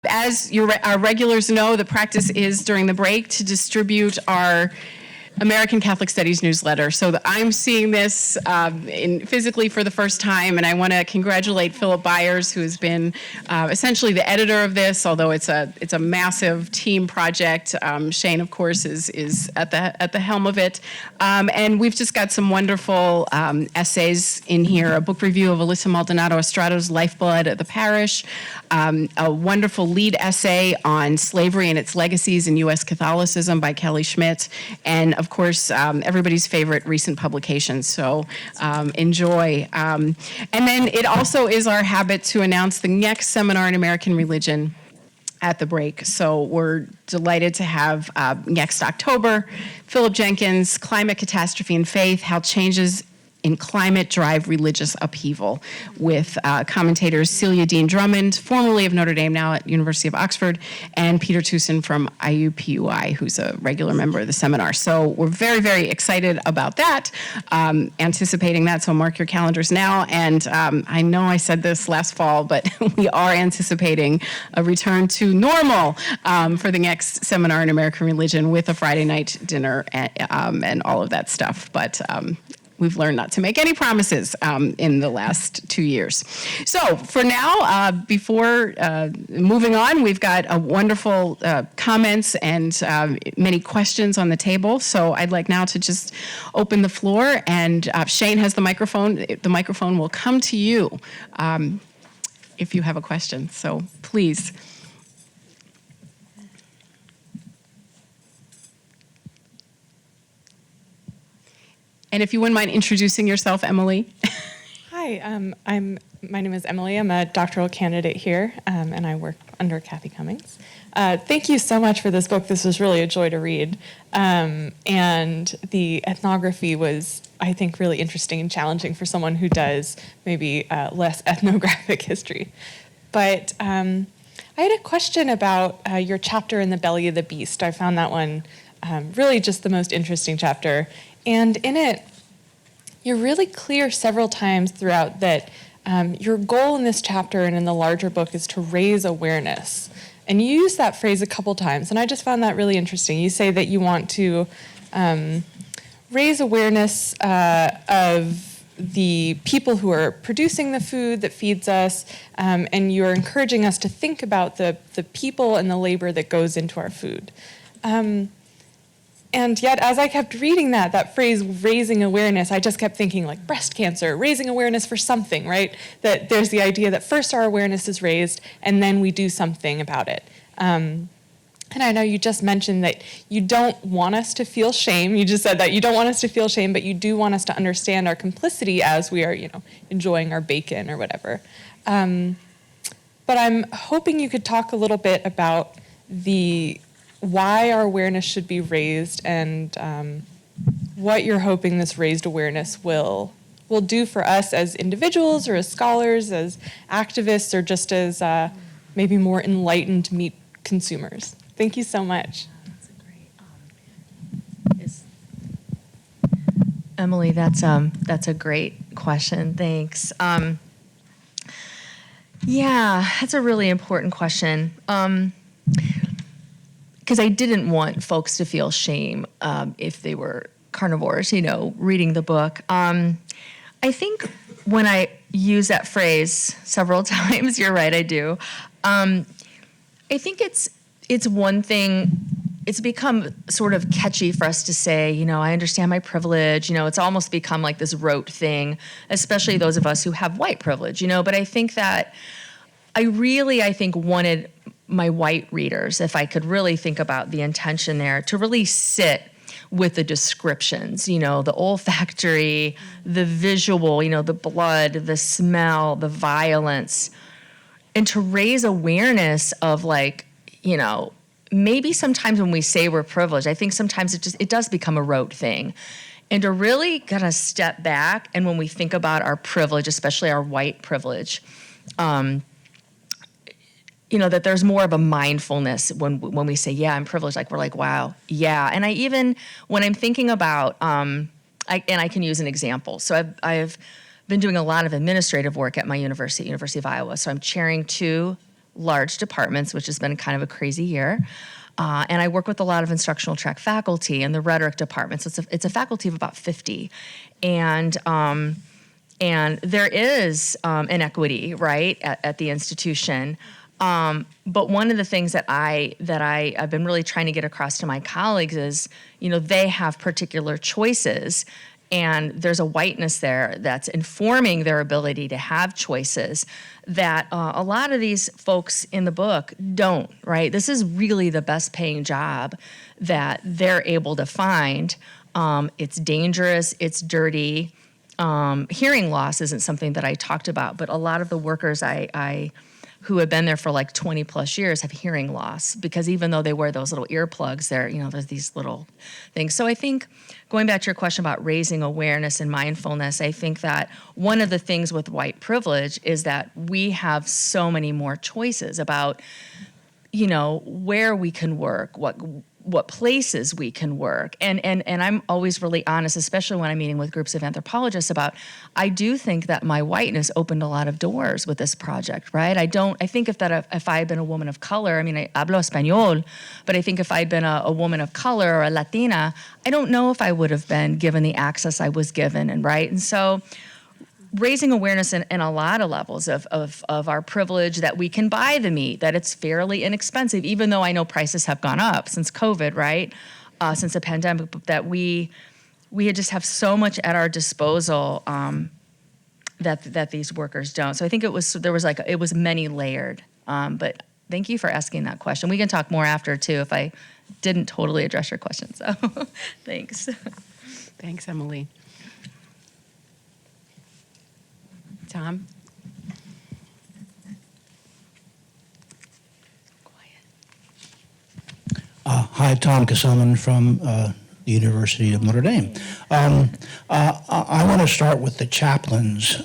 As our regulars know, the practice is during the break to distribute our American Catholic Studies newsletter. So I'm seeing this physically for the first time, and I want to congratulate Philip Byers, who has been essentially the editor of this, although it's a massive team project. Shane, of course, is at the helm of it. And we've just got some wonderful essays in here, a book review of Alyssa Maldonado Estrada's Lifeblood at the Parish, a wonderful lead essay on slavery and its legacies in U.S. Catholicism by Kelly Schmidt, and of course, everybody's favorite recent publications, so enjoy. And then it also is our habit to announce the next seminar in American religion at the break. So we're delighted to have next October, Philip Jenkins, Climate Catastrophe and Faith, How Changes in Climate Drive Religious Upheaval, with commentators Celia Dean Drummond, formerly of Notre Dame, now at University of Oxford, and Peter Tucson from IUPUI, who's a regular member of the seminar. So we're very, very excited about that, anticipating that, so mark your calendars now. And I know I said this last fall, but we are anticipating a return to normal for the next seminar in American religion, with a Friday night dinner and all of that stuff. But we've learned not to make any promises in the last 2 years. So for now, before moving on, we've got a wonderful comments and many questions on the table. So I'd like now to just open the floor, and Shane has the microphone. The microphone will come to you if you have a question. So please. And if you wouldn't mind introducing yourself, Emily. Hi, my name is Emily. I'm a doctoral candidate here, and I work under Kathy Cummings. Thank you so much for this book. This was really a joy to read. And the ethnography was, I think, really interesting and challenging for someone who does maybe less ethnographic history. But I had a question about your chapter in The Belly of the Beast. I found that one really just the most interesting chapter. And in it, you're really clear several times throughout that your goal in this chapter and in the larger book is to raise awareness. And you use that phrase a couple times, and I just found that really interesting. You say that you want to raise awareness of the people who are producing the food that feeds us, and you're encouraging us to think about the people and the labor that goes into our food. And yet, as I kept reading that phrase, raising awareness, I just kept thinking like breast cancer, raising awareness for something, right? That there's the idea that first our awareness is raised, and then we do something about it. And I know you just mentioned that you don't want us to feel shame. You just said that you don't want us to feel shame, but you do want us to understand our complicity as we are, enjoying our bacon or whatever. But I'm hoping you could talk a little bit about why our awareness should be raised, and what you're hoping this raised awareness will do for us as individuals or as scholars, as activists, or just as maybe more enlightened meat consumers. Thank you so much. That's a great, Emily, that's a great question. Thanks. Yeah, that's a really important question. Because I didn't want folks to feel shame if they were carnivores, reading the book. I think when I use that phrase several times, you're right, I do. I think it's one thing, it's become sort of catchy for us to say, I understand my privilege. It's almost become like this rote thing, especially those of us who have white privilege, But I think that I think wanted my white readers, if I could really think about the intention there, to really sit with the descriptions, the olfactory, the visual, the blood, the smell, the violence, and to raise awareness of maybe sometimes when we say we're privileged, I think sometimes it does become a rote thing. And to really kind of step back, and when we think about our privilege, especially our white privilege, that there's more of a mindfulness when we say, yeah, I'm privileged, we're like, wow, yeah. And I even, when I'm thinking about, I can use an example. So I've been doing a lot of administrative work at my university, University of Iowa. So I'm chairing 2 large departments, which has been kind of a crazy year. And I work with a lot of instructional track faculty in the rhetoric department. So it's a faculty of about 50. And there is inequity, right, at the institution. But one of the things that I've been really trying to get across to my colleagues is, they have particular choices, and there's a whiteness there that's informing their ability to have choices that a lot of these folks in the book don't, right? This is really the best paying job that they're able to find. It's dangerous, it's dirty. Hearing loss isn't something that I talked about, but a lot of the workers who have been there for like 20 plus years have hearing loss, because even though they wear those little earplugs, there's these little things. So I think, going back to your question about raising awareness and mindfulness, I think that one of the things with white privilege is that we have so many more choices about, where we can work, what places we can work. And I'm always really honest, especially when I'm meeting with groups of anthropologists, about, I do think that my whiteness opened a lot of doors with this project, right? I think if I had been a woman of color, I hablo español, but I think if I'd been a woman of color or a Latina, I don't know if I would have been given the access I was given, and so raising awareness in a lot of levels of our privilege, that we can buy the meat, that it's fairly inexpensive, even though I know prices have gone up since COVID, right? Since the pandemic, but that we just have so much at our disposal that these workers don't. So I think it was many layered. But thank you for asking that question. We can talk more after too if I didn't totally address your question. So thanks. Thanks, Emily. Tom? Hi, Tom Kasselman from the University of Notre Dame. I want to start with the chaplains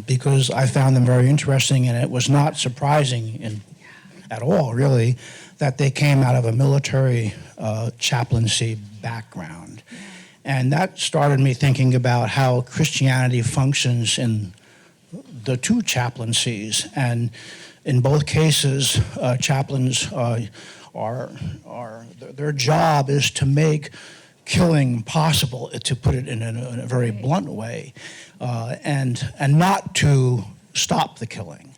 because I found them very interesting, and it was not surprising at all, really, that they came out of a military chaplaincy background. And that started me thinking about how Christianity functions in the two chaplaincies, and in both cases, chaplains their job is to make killing possible, to put it in a very blunt way, and not to stop the killing.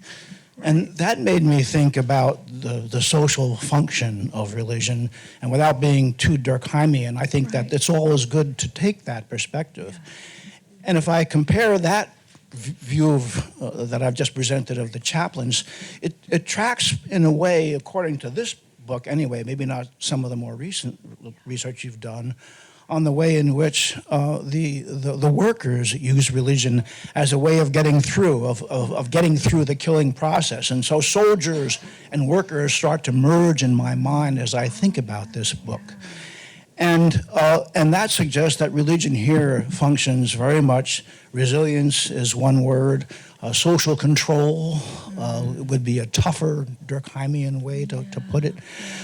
And that made me think about the social function of religion, and without being too Durkheimian, I think that it's always good to take that perspective. And if I compare that view that I've just presented of the chaplains, it tracks in a way, according to this book anyway, maybe not some of the more recent research you've done, on the way in which the workers use religion as a way of getting through, of getting through the killing process. And so soldiers and workers start to merge in my mind as I think about this book. And that suggests that religion here functions very much. Resilience is one word. Social control would be a tougher Durkheimian way to put it.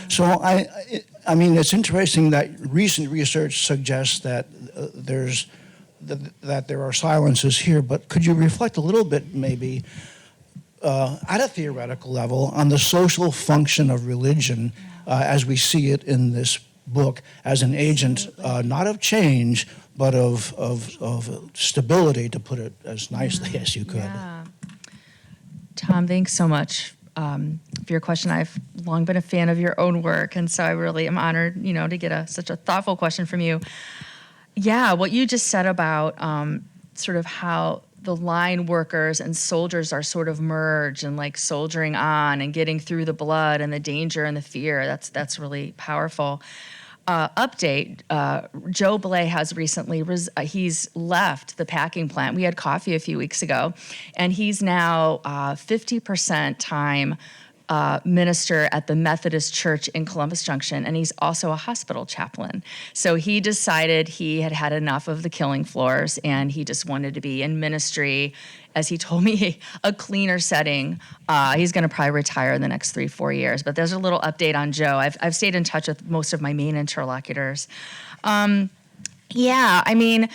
So I mean, it's interesting that recent research suggests that that there are silences here. But could you reflect a little bit, maybe, at a theoretical level, on the social function of religion as we see it in this book, as an agent not of change, but of stability, to put it as nicely as you could. Yeah. Tom, thanks so much for your question. I've long been a fan of your own work, and so I really am honored, to get such a thoughtful question from you. Yeah, what you just said about sort of how the line workers and soldiers are sort of merged and like soldiering on and getting through the blood and the danger and the fear. That's really powerful. Update, Joe Blair has recently, he's left the packing plant. We had coffee a few weeks ago, and he's now 50% time minister at the Methodist Church in Columbus Junction, and he's also a hospital chaplain. So he decided he had had enough of the killing floors, and he just wanted to be in ministry, as he told me, a cleaner setting. He's going to probably retire in the next 3-4 years. But there's a little update on Joe. I've stayed in touch with most of my main interlocutors. Yeah, I mean,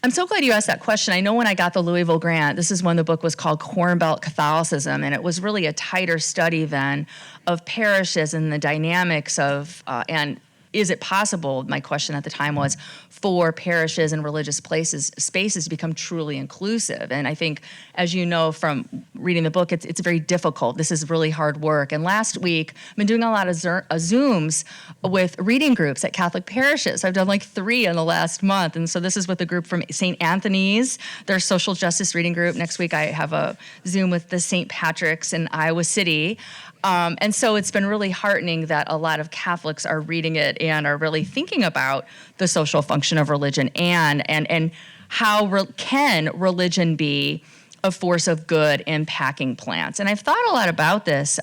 I'm so glad you asked that question. I know when I got the Louisville grant, this is when the book was called Corn Belt Catholicism, and it was really a tighter study then of parishes and the dynamics of, and is it possible, my question at the time was, for parishes and religious spaces to become truly inclusive? And I think, as you know from reading the book, it's very difficult. This is really hard work. And last week, I've been doing a lot of Zooms with reading groups at Catholic parishes. I've done like 3 in the last month. And so this is with a group from St. Anthony's, their social justice reading group. Next week, I have a Zoom with the St. Patrick's in Iowa City. And so it's been really heartening that a lot of Catholics are reading it and are really thinking about the social function of religion and how can religion be a force of good in packing plants. And I've thought a lot about this.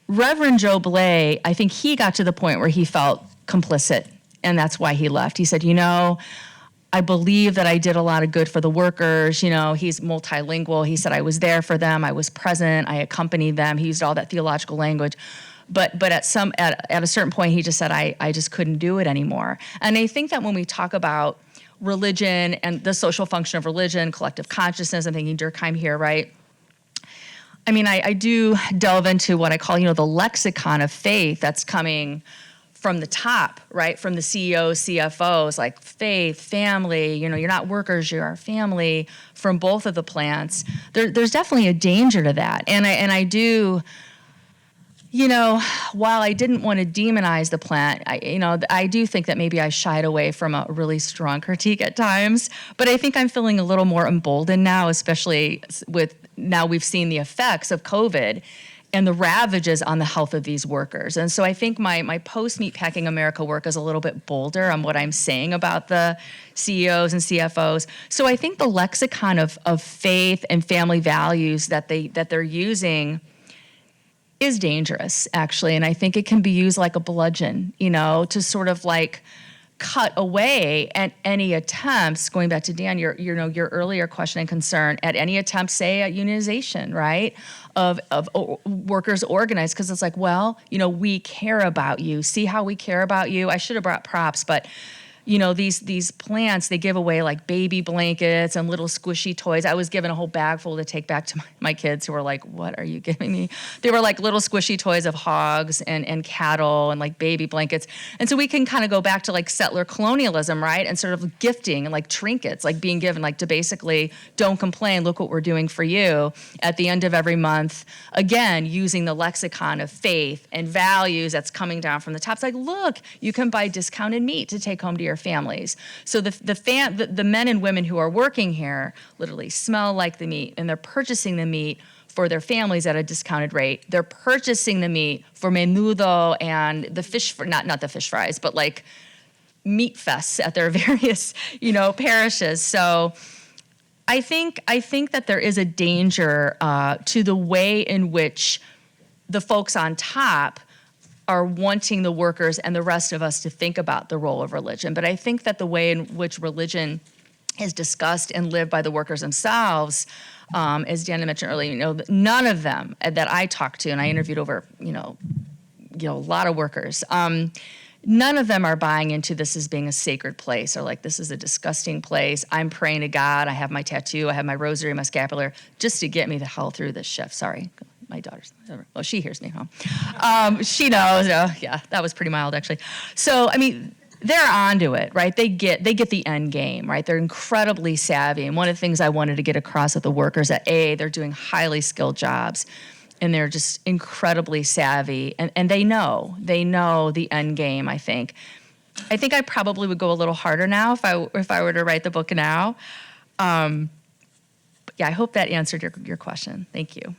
Reverend Joe Blair, I think he got to the point where he felt complicit, and that's why he left. He said, I believe that I did a lot of good for the workers. He's multilingual. He said, I was there for them. I was present. I accompanied them. He used all that theological language. But at a certain point, he just said, I just couldn't do it anymore. And I think that when we talk about religion and the social function of religion, collective consciousness, I'm thinking Durkheim here, right? I mean, I do delve into what I call, the lexicon of faith that's coming from the top, right? From the CEOs, CFOs, like faith, family, you're not workers, you're our family, from both of the plants. There's definitely a danger to that. And I do, while I didn't want to demonize the plant, I do think that maybe I shied away from a really strong critique at times, but I think I'm feeling a little more emboldened now, especially now we've seen the effects of COVID and the ravages on the health of these workers. And so I think my post-Meatpacking America work is a little bit bolder on what I'm saying about the CEOs and CFOs. So I think the lexicon of faith and family values that they're using is dangerous, actually. And I think it can be used like a bludgeon, to sort of like cut away at any attempts, going back to Dan, your earlier question and concern, at any attempt, say, at unionization, right, of workers organized, because it's like, well, we care about you. See how we care about you? I should have brought props, but these plants, they give away like baby blankets and little squishy toys. I was given a whole bag full to take back to my kids, who were like, what are you giving me? They were like little squishy toys of hogs and cattle and like baby blankets. And so we can kind of go back to like settler colonialism, right? And sort of gifting and like trinkets, like being given, like to basically, don't complain, look what we're doing for you at the end of every month. Again, using the lexicon of faith and values that's coming down from the top. It's like, look, you can buy discounted meat to take home to your families. So the men and women who are working here literally smell like the meat, and they're purchasing the meat for their families at a discounted rate. They're purchasing the meat for menudo and the fish, not the fish fries, but like meat fests at their various, parishes. So I think that there is a danger to the way in which the folks on top are wanting the workers and the rest of us to think about the role of religion. But I think that the way in which religion is discussed and lived by the workers themselves, as Dana mentioned earlier, none of them that I talked to, and I interviewed over, a lot of workers, none of them are buying into this as being a sacred place, or like, this is a disgusting place. I'm praying to God. I have my tattoo. I have my rosary, my scapular, just to get me the hell through this shift. Sorry. My daughter's, well, she hears me, she knows, yeah, that was pretty mild, actually. So, I mean, they're onto it, right? They get the end game, right? They're incredibly savvy. And one of the things I wanted to get across with the workers that they're doing highly skilled jobs, and they're just incredibly savvy, and they know the end game, I think. I think I probably would go a little harder now if I were to write the book now. Yeah, I hope that answered your question. Thank you.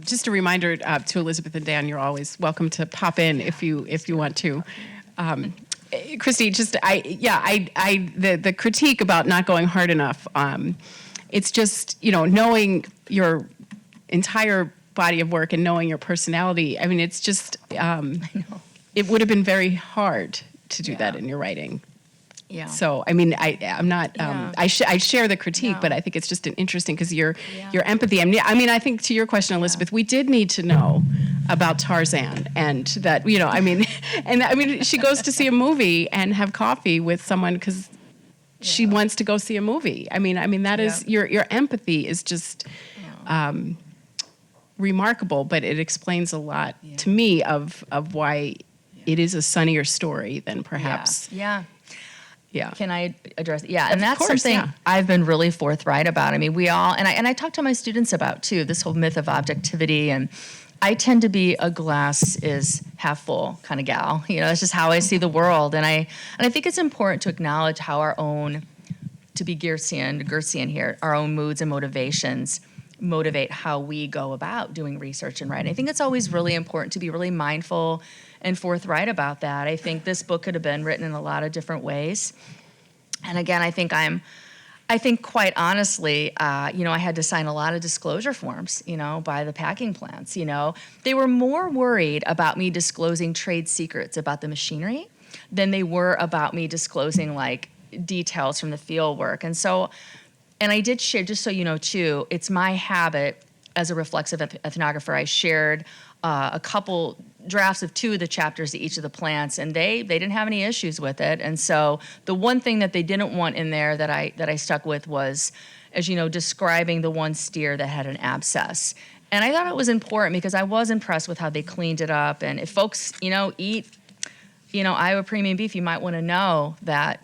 Just a reminder to Elizabeth and Dan, you're always welcome to pop in if you want to. Kristy, the critique about not going hard enough. It's just knowing your entire body of work and knowing your personality. I mean, it's just it would have been very hard to do that in your writing. Yeah. So, I mean, I'm not, I share the critique, but I think it's just an interesting, because your empathy. I mean, I think to your question, Elizabeth, we did need to know about Tarzan, and that, she goes to see a movie and have coffee with someone, because she wants to go see a movie. I mean that is your empathy is just remarkable, but it explains a lot to me of why it is a sunnier story than perhaps. Yeah. Yeah. Can I address? Yeah, and Of that's course, something yeah. I've been really forthright about. I mean, we all, and I talk to my students about too, this whole myth of objectivity, and I tend to be a glass is half full kind of gal. You know, that's just how I see the world, and I think it's important to acknowledge how our own, to be Gersian here, our own moods and motivations motivate how we go about doing research and writing. I think it's always really important to be really mindful and forthright about that. I think this book could have been written in a lot of different ways. And again, I think quite honestly, I had to sign a lot of disclosure forms, by the packing plants, They were more worried about me disclosing trade secrets about the machinery than they were about me disclosing like details from the field work. And I did share, just so you know too, it's my habit as a reflexive ethnographer, I shared a couple drafts of 2 of the chapters of each of the plants, and they didn't have any issues with it. And so the one thing that they didn't want in there that I stuck with was, as you know, describing the one steer that had an abscess. And I thought it was important because I was impressed with how they cleaned it up. And if folks, eat, Iowa premium beef, you might want to know that,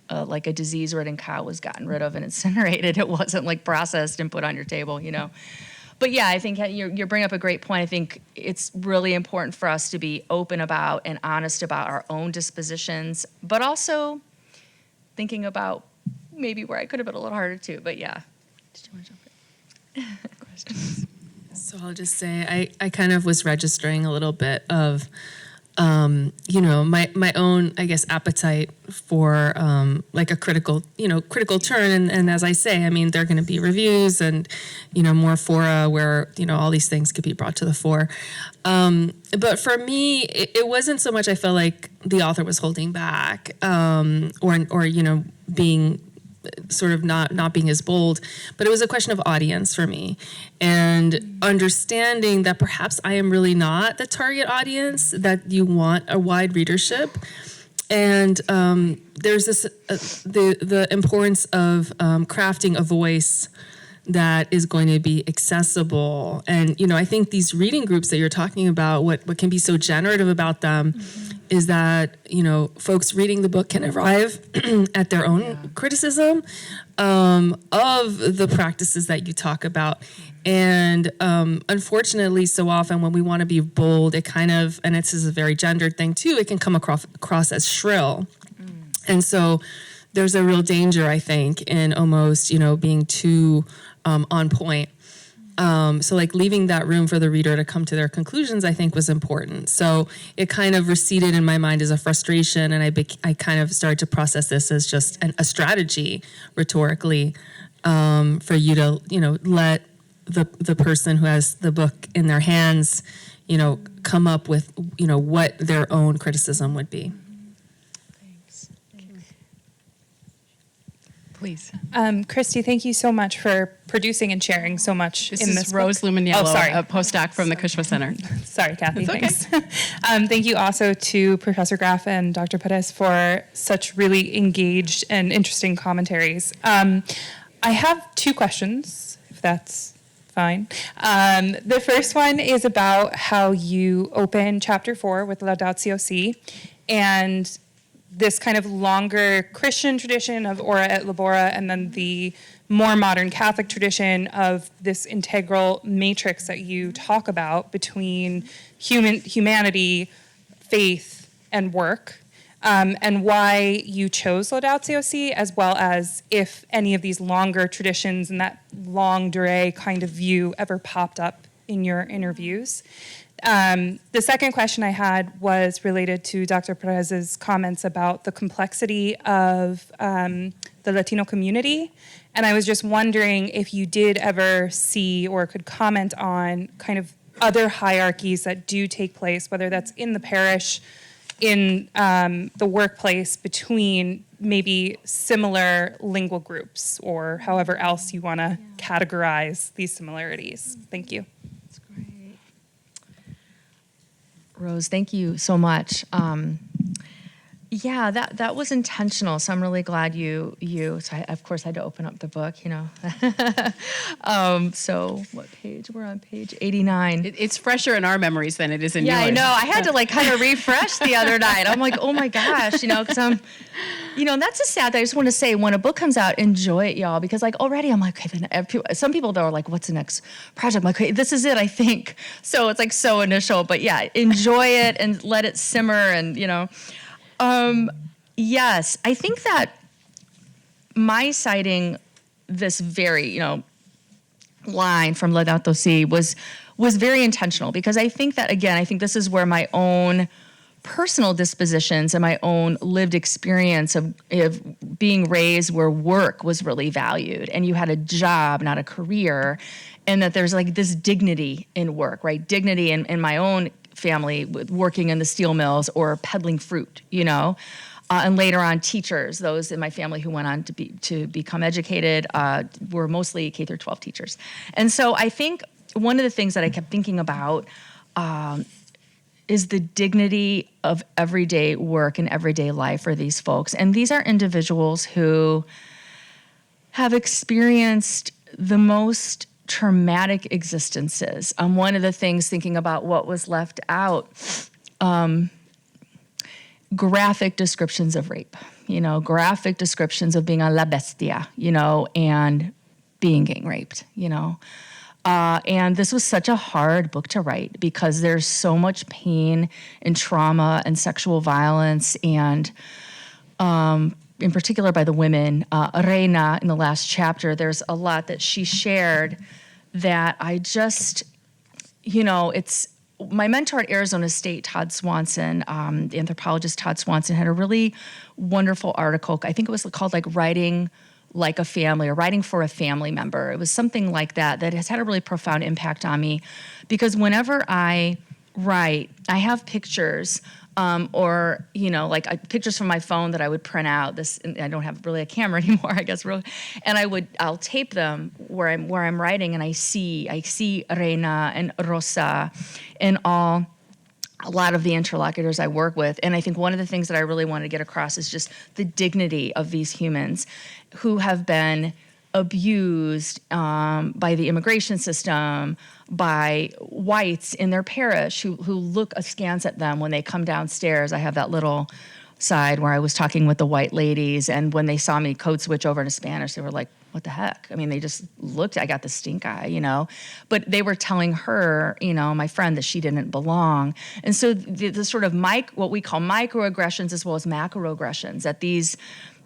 like a disease-ridden cow was gotten rid of and incinerated. It wasn't like processed and put on your table, But yeah, I think you're bringing up a great point. I think it's really important for us to be open about and honest about our own dispositions, but also thinking about maybe where I could have been a little harder too. But yeah. Did you want to jump in? Questions? So I'll just say I kind of was registering a little bit of my own, I guess, appetite for like a critical turn. And as I say, I mean, there are going to be reviews and, more fora where, all these things could be brought to the fore. But for me, it wasn't so much I felt like the author was holding back or being sort of not being as bold, but it was a question of audience for me and understanding that perhaps I am really not the target audience, that you want a wide readership. And there's this the importance of crafting a voice that is going to be accessible. And, I think these reading groups that you're talking about, what can be so generative about them is that, folks reading the book can arrive at their own criticism of the practices that you talk about. And unfortunately, so often when we want to be bold, it kind of, and this is a very gendered thing too, it can come across as shrill. And so there's a real danger, I think, in almost, being too on point. So like leaving that room for the reader to come to their conclusions, I think was important. So it kind of receded in my mind as a frustration, and I kind of started to process this as just a strategy rhetorically for you to, let the person who has the book in their hands, come up with, what their own criticism would be. Please. Kristy, thank you so much for producing and sharing so much This in is this Rose book. Luminiello, Oh, sorry. a postdoc from the Cushman Center. Sorry, Kathy. It's okay. Thanks. Thank you also to Professor Graff and Dr. Pérez for such really engaged and interesting commentaries. I have 2 questions, if that's fine. The first one is about how you open chapter 4 with Laudatio Si, and this kind of longer Christian tradition of ora et labora, and then the more modern Catholic tradition of this integral matrix that you talk about between humanity, faith, and work, and why you chose Laudatio Si, as well as if any of these longer traditions and that longue durée kind of view ever popped up in your interviews. The second question I had was related to Dr. Pérez's comments about the complexity of the Latino community. And I was just wondering if you did ever see or could comment on kind of other hierarchies that do take place, whether that's in the parish, in the workplace, between maybe similar lingual groups, or however else you want to categorize these similarities. Thank you. Rose, thank you so much. Yeah, that was intentional. So I'm really glad you. So I, of course, had to open up the book. So what page? We're on page 89. It's fresher in our memories than it is in Yeah, yours. I know. I had to like kind of refresh the other night. I'm like, oh my gosh, because I'm, and that's a sad thing. I just want to say, when a book comes out, enjoy it, y'all, because like already I'm like, okay, then some people though are like, what's the next project? I'm like, okay, this is it, I think. So it's like so initial, but yeah, enjoy it and let it simmer, and yes, I think that my citing this very, line from Laudato Si was very intentional, because I think that, again, I think this is where my own personal dispositions and my own lived experience of being raised where work was really valued and you had a job, not a career, and that there's like this dignity in work, right? Dignity in my own family with working in the steel mills or peddling fruit, and later on teachers, those in my family who went on to become educated, were mostly K through 12 teachers. And so I think one of the things that I kept thinking about is the dignity of everyday work and everyday life for these folks. And these are individuals who have experienced the most traumatic existences. One of the things, thinking about what was left out, graphic descriptions of rape, graphic descriptions of being a la bestia, and being gang raped, and this was such a hard book to write because there's so much pain and trauma and sexual violence, and in particular by the women. Reina, in the last chapter, there's a lot that she shared that I just, it's, my mentor at Arizona State, Todd Swanson, the anthropologist Todd Swanson, had a really wonderful article. I think it was called like Writing Like a Family or Writing for a Family Member. It was something like that has had a really profound impact on me, because whenever I write, I have pictures or, like pictures from my phone that I would print out. I don't have really a camera anymore, I guess, really. And I'll tape them where I'm writing, and I see Reina and Rosa and a lot of the interlocutors I work with. And I think one of the things that I really want to get across is just the dignity of these humans who have been abused by the immigration system, by whites in their parish who look askance at them when they come downstairs. I have that little side where I was talking with the white ladies, and when they saw me code switch over to Spanish, they were like, what the heck? I mean, they just looked, I got the stink eye, but they were telling her, my friend, that she didn't belong. And so the sort of what we call microaggressions as well as macroaggressions that these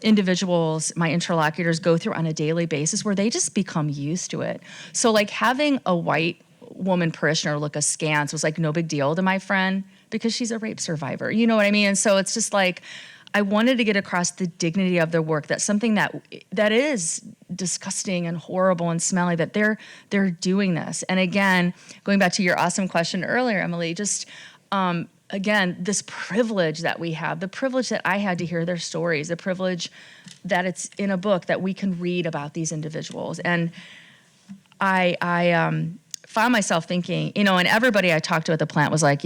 individuals, my interlocutors, go through on a daily basis, where they just become used to it. So like having a white woman parishioner look askance was like no big deal to my friend, because she's a rape survivor. You know what I mean? And so it's just like, I wanted to get across the dignity of their work. That's something that is disgusting and horrible and smelly, that they're doing this. And again, going back to your awesome question earlier, Emily, just again, this privilege that we have, the privilege that I had to hear their stories, the privilege that it's in a book that we can read about these individuals. And I found myself thinking, and everybody I talked to at the plant was like,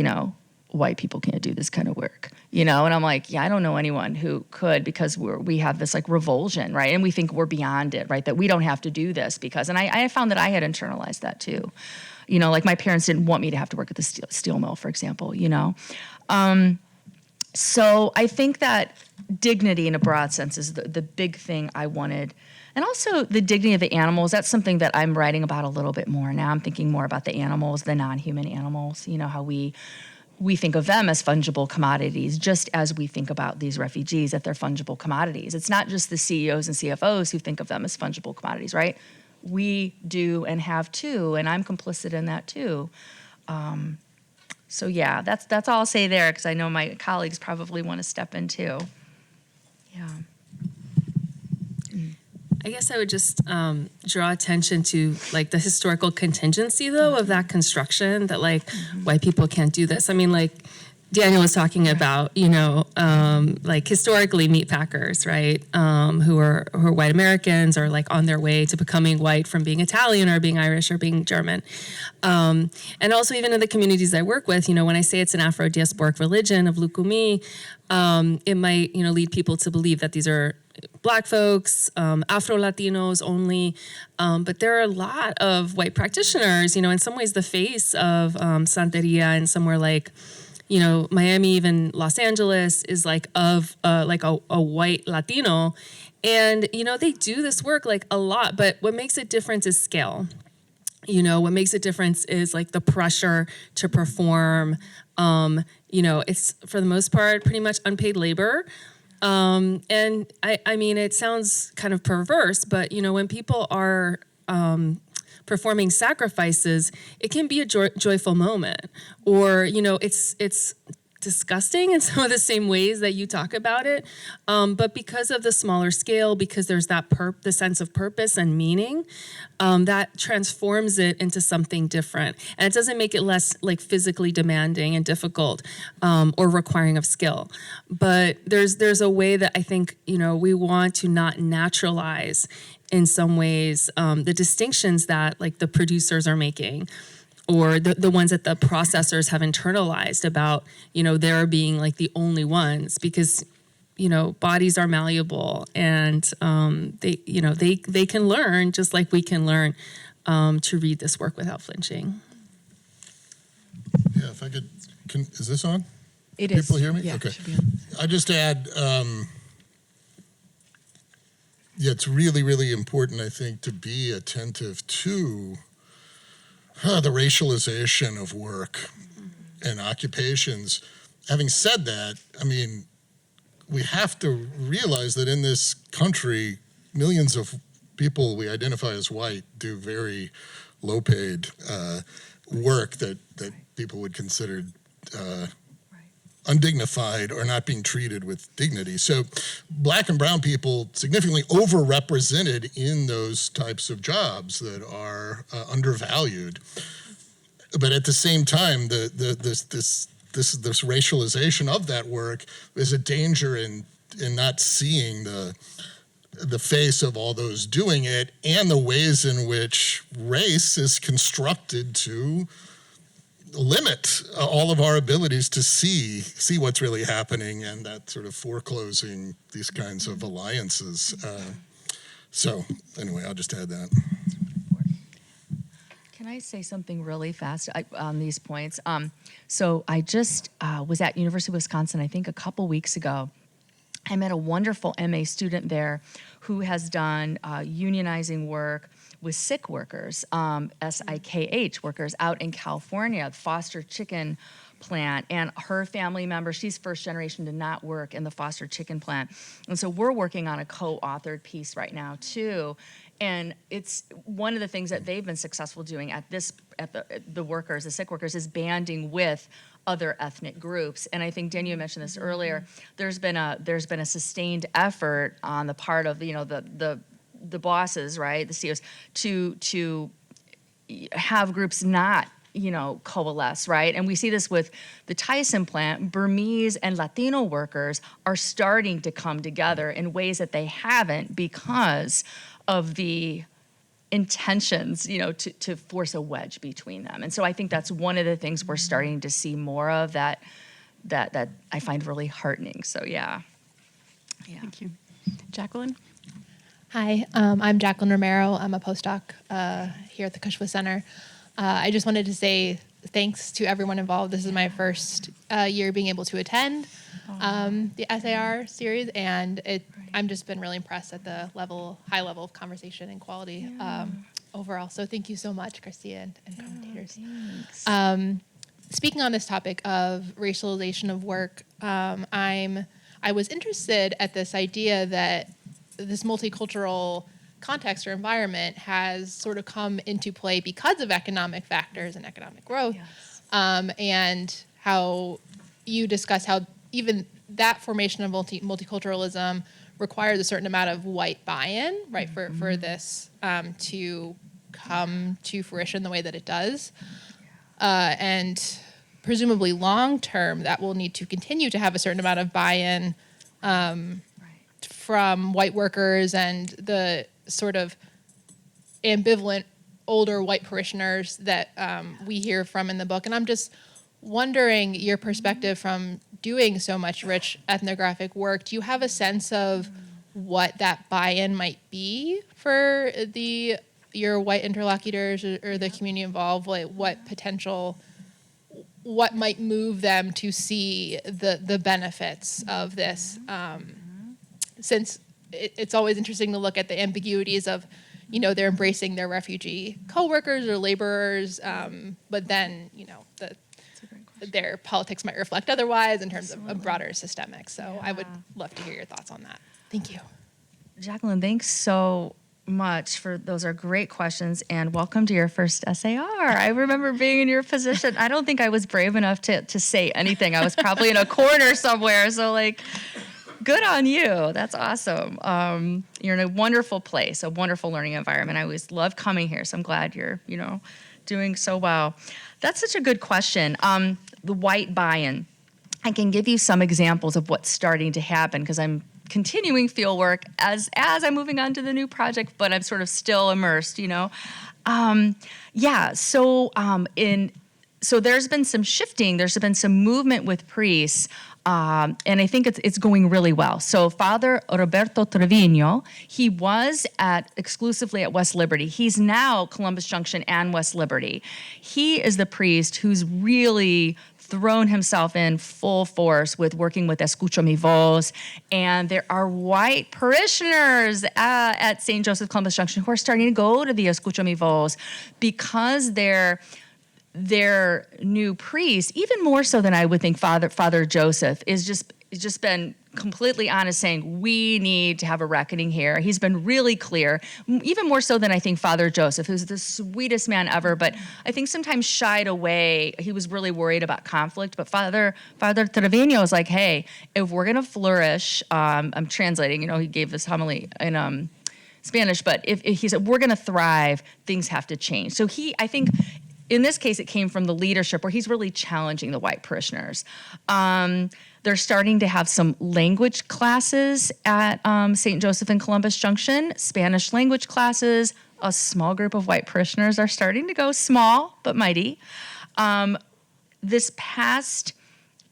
white people can't do this kind of work, and I'm like, yeah, I don't know anyone who could, because we have this like revulsion, right? And we think we're beyond it, right? That we don't have to do this because, and I found that I had internalized that too. Like my parents didn't want me to have to work at the steel mill, for example, So I think that dignity in a broad sense is the big thing I wanted. And also the dignity of the animals, that's something that I'm writing about a little bit more. Now I'm thinking more about the animals, the non-human animals, how we think of them as fungible commodities, just as we think about these refugees, that they're fungible commodities. It's not just the CEOs and CFOs who think of them as fungible commodities, right? We do and have too, and I'm complicit in that too. So yeah, that's all I'll say there, because I know my colleagues probably want to step in too. Yeah. I guess I would just draw attention to like the historical contingency though of that construction, that like white people can't do this. I mean, like Daniel was talking about, like historically meat packers, right? Who are white Americans or like on their way to becoming white from being Italian or being Irish or being German. And also even in the communities I work with, when I say it's an Afro-diasporic religion of Lukumi, it might, lead people to believe that these are Black folks, Afro-Latinos only, but there are a lot of white practitioners, in some ways the face of Santeria, and somewhere like, Miami, even Los Angeles is like of like a white Latino. And, they do this work like a lot, but what makes it different is scale. What makes it different is like the pressure to perform. It's for the most part pretty much unpaid labor. And I mean, it sounds kind of perverse, but when people are performing sacrifices, it can be a joyful moment, or it's disgusting in some of the same ways that you talk about it, but because of the smaller scale, because there's that the sense of purpose and meaning, that transforms it into something different, and it doesn't make it less like physically demanding and difficult, or requiring of skill. But there's a way that I think we want to not naturalize in some ways the distinctions that like the producers are making, or the ones that the processors have internalized about, their being like the only ones, because, bodies are malleable, and they can learn just like we can learn to read this work without flinching. Yeah, if I could, is this on? It is. People hear me? Yeah, Okay. it should be on. I just add, it's really, really important, I think, to be attentive to the racialization of work and occupations. Having said that, I mean, we have to realize that in this country, millions of people we identify as white do very low-paid work that people would consider undignified or not being treated with dignity. So Black and brown people significantly overrepresented in those types of jobs that are undervalued. But at the same time, this racialization of that work is a danger in not seeing the face of all those doing it, and the ways in which race is constructed to limit all of our abilities to see what's really happening, and that sort of foreclosing these kinds of alliances. So anyway, I'll just add that. Can I say something really fast on these points? So I just was at University of Wisconsin, I think a couple weeks ago. I met a wonderful MA student there who has done unionizing work with sick workers, SIKH workers out in California, Foster Chicken plant, and her family member, she's first generation to not work in the Foster Chicken plant. And so we're working on a co-authored piece right now too. And it's one of the things that they've been successful doing at the workers, the sick workers, is banding with other ethnic groups. And I think Daniel mentioned this earlier. There's been a sustained effort on the part of the bosses, right, the CEOs, to have groups not coalesce, right? And we see this with the Tyson plant. Burmese and Latino workers are starting to come together in ways that they haven't because of the intentions, to force a wedge between them. And so I think that's one of the things we're starting to see more of that I find really heartening. So yeah. Thank you. Jacqueline? Hi, I'm Jacqueline Romero. I'm a postdoc here at the Cushwa Center. I just wanted to say thanks to everyone involved. This is my first year being able to attend the SAR series, and I'm just been really impressed at the high level of conversation and quality overall. So thank you so much, Kristy and commentators. Thanks. Speaking on this topic of racialization of work, I was interested at this idea that this multicultural context or environment has sort of come into play because of economic factors and economic growth, and how you discuss how even that formation of multiculturalism requires a certain amount of white buy-in, right, for this to come to fruition the way that it does. And presumably long term, that will need to continue to have a certain amount of buy-in from white workers and the sort of ambivalent older white parishioners that we hear from in the book. And I'm just wondering your perspective from doing so much rich ethnographic work. Do you have a sense of what that buy-in might be for your white interlocutors or the community involved? Like what might move them to see the benefits of this? Since it's always interesting to look at the ambiguities of, they're embracing their refugee coworkers or laborers, but then, their politics might reflect otherwise in terms of a broader systemic. So I would love to hear your thoughts on that. Thank you. Jacqueline, thanks so much for those are great questions, and welcome to your first SAR. I remember being in your position. I don't think I was brave enough to say anything. I was probably in a corner somewhere. So good on you. That's awesome. You're in a wonderful place, a wonderful learning environment. I always love coming here. So I'm glad you're, doing so well. That's such a good question. The white buy-in. I can give you some examples of what's starting to happen because I'm continuing field work as I'm moving on to the new project, but I'm sort of still immersed, So there's been some shifting. There's been some movement with priests, and I think it's going really well. So Father Roberto Trevino, he was exclusively at West Liberty. He's now Columbus Junction and West Liberty. He is the priest who's really thrown himself in full force with working with Escucho Mi Voz, and there are white parishioners at St. Joseph Columbus Junction who are starting to go to the Escucho Mi Voz because their new priest, even more so than I would think Father Joseph, is just been completely honest, saying we need to have a reckoning here. He's been really clear, even more so than I think Father Joseph, who's the sweetest man ever, but I think sometimes shied away. He was really worried about conflict, but Father Trevino is like, hey, if we're going to flourish, I'm translating, he gave this homily in Spanish, but if he said, we're going to thrive, things have to change. So I think, in this case, it came from the leadership where he's really challenging the white parishioners. They're starting to have some language classes at St. Joseph and Columbus Junction, Spanish language classes. A small group of white parishioners are starting to go, small but mighty. This past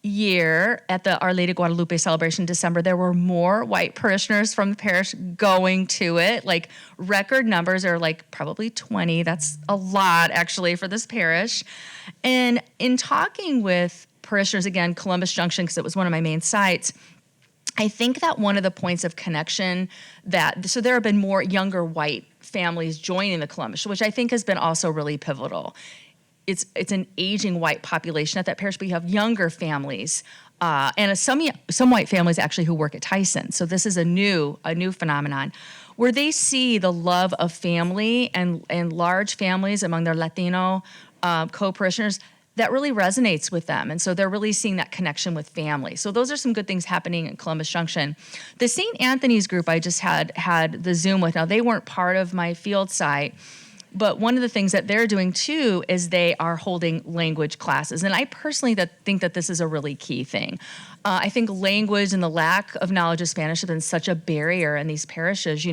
year at the Our Lady Guadalupe celebration in December, there were more white parishioners from the parish going to it. Record numbers are probably 20. That's a lot actually for this parish. And in talking with parishioners, again, Columbus Junction, because it was one of my main sites, I think that one of the points of connection so there have been more younger white families joining the Columbus, which I think has been also really pivotal. It's an aging white population at that parish, but you have younger families and some white families actually who work at Tyson. So this is a new phenomenon where they see the love of family and large families among their Latino co-parishioners that really resonates with them. And so they're really seeing that connection with family. So those are some good things happening in Columbus Junction. The St. Anthony's group I just had the Zoom with. Now, they weren't part of my field site, but one of the things that they're doing too is they are holding language classes. And I personally think that this is a really key thing. I think language and the lack of knowledge of Spanish has been such a barrier in these parishes,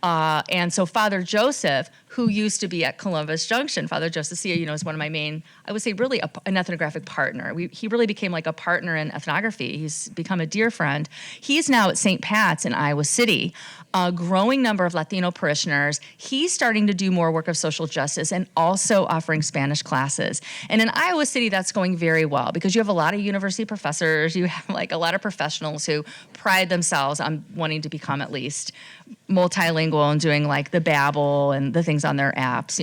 And so Father Joseph, who used to be at Columbus Junction, Father Joseph Sia, is one of my main, I would say really an ethnographic partner. He really became like a partner in ethnography. He's become a dear friend. He's now at St. Pat's in Iowa City, a growing number of Latino parishioners. He's starting to do more work of social justice and also offering Spanish classes. And in Iowa City, that's going very well because you have a lot of university professors, you have a lot of professionals who pride themselves on wanting to become at least multilingual and doing the Babbel and the things on their apps,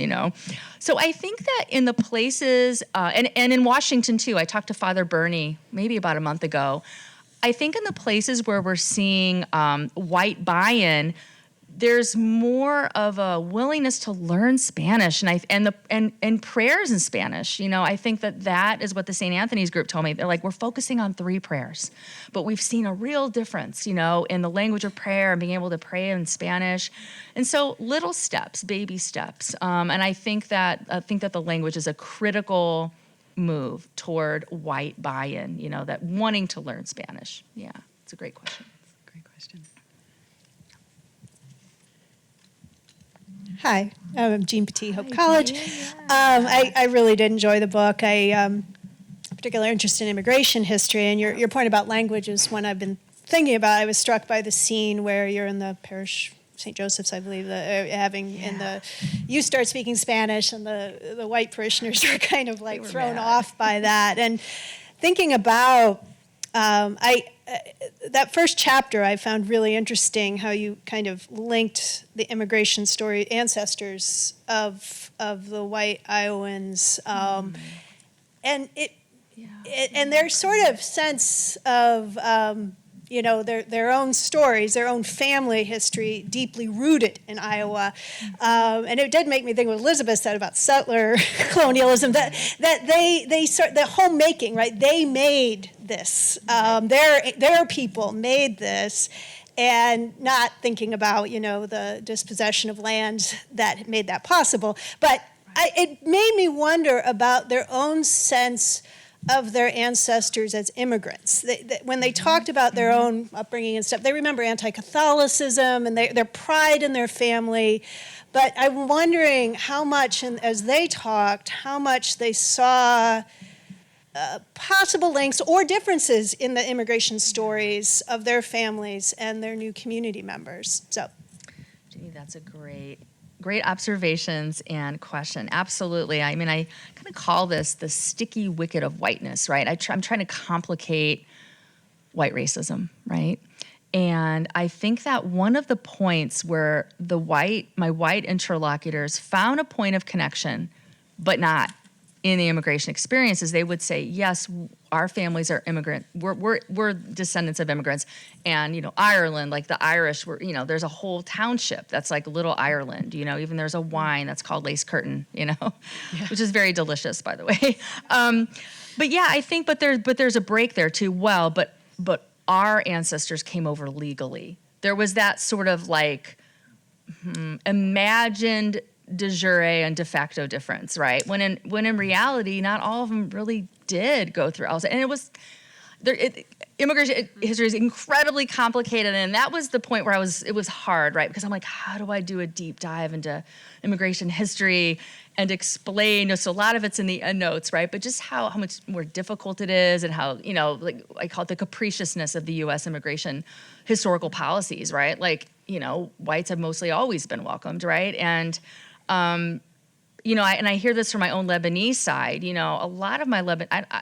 So I think that in the places, and in Washington too, I talked to Father Bernie maybe about a month ago. I think in the places where we're seeing white buy-in, there's more of a willingness to learn Spanish and prayers in Spanish. I think that is what the St. Anthony's group told me. They're we're focusing on 3 prayers, but we've seen a real difference, in the language of prayer and being able to pray in Spanish. And so little steps, baby steps. And I think that the language is a critical move toward white buy-in, that wanting to learn Spanish? Yeah, it's a great question. Great question. Hi, I'm Jean Petit, Hope College. I really did enjoy the book. I particularly interested in immigration history, and your point about language is one I've been thinking about. I was struck by the scene where you're in the Parish St. Joseph's, I believe, you start speaking Spanish, and the white parishioners are kind of like thrown off by that. And thinking about that first chapter, I found really interesting how you kind of linked the immigration story, ancestors of the white Iowans, and and their sort of sense of their own stories, their own family history, deeply rooted in Iowa. And it did make me think what Elizabeth said about settler colonialism, that they sort the homemaking, right? They made this. Their people made this, and not thinking about the dispossession of lands that made that possible. But it made me wonder about their own sense of their ancestors as immigrants. When they talked about their own upbringing and stuff, they remember anti-Catholicism and their pride in their family. But I'm wondering how much, and as they talked, how much they saw possible links or differences in the immigration stories of their families and their new community members. So, Jenny, that's a great observations and question. Absolutely. I mean, I kind of call this the sticky wicket of whiteness, right? I'm trying to complicate white racism, right? And I think that one of the points where my white interlocutors found a point of connection, but not in the immigration experiences, they would say, yes, our families are immigrant. We're descendants of immigrants. And, Ireland, like the Irish, there's a whole township that's like Little Ireland, even there's a wine that's called Lace Curtain, which is very delicious, by the way. But yeah, I think, but there's a break there too. Well, but our ancestors came over legally. There was that sort of like imagined de jure and de facto difference, right? When in reality, not all of them really did go through Elsa. And it was, immigration history is incredibly complicated. And that was the point where it was hard, right? Because I'm like, how do I do a deep dive into immigration history and explain? So a lot of it's in the endnotes, right? But just how much more difficult it is, and how, like I call it the capriciousness of the U.S. immigration historical policies, right? Like, whites have mostly always been welcomed, right? And I hear this from my own Lebanese side. A lot of my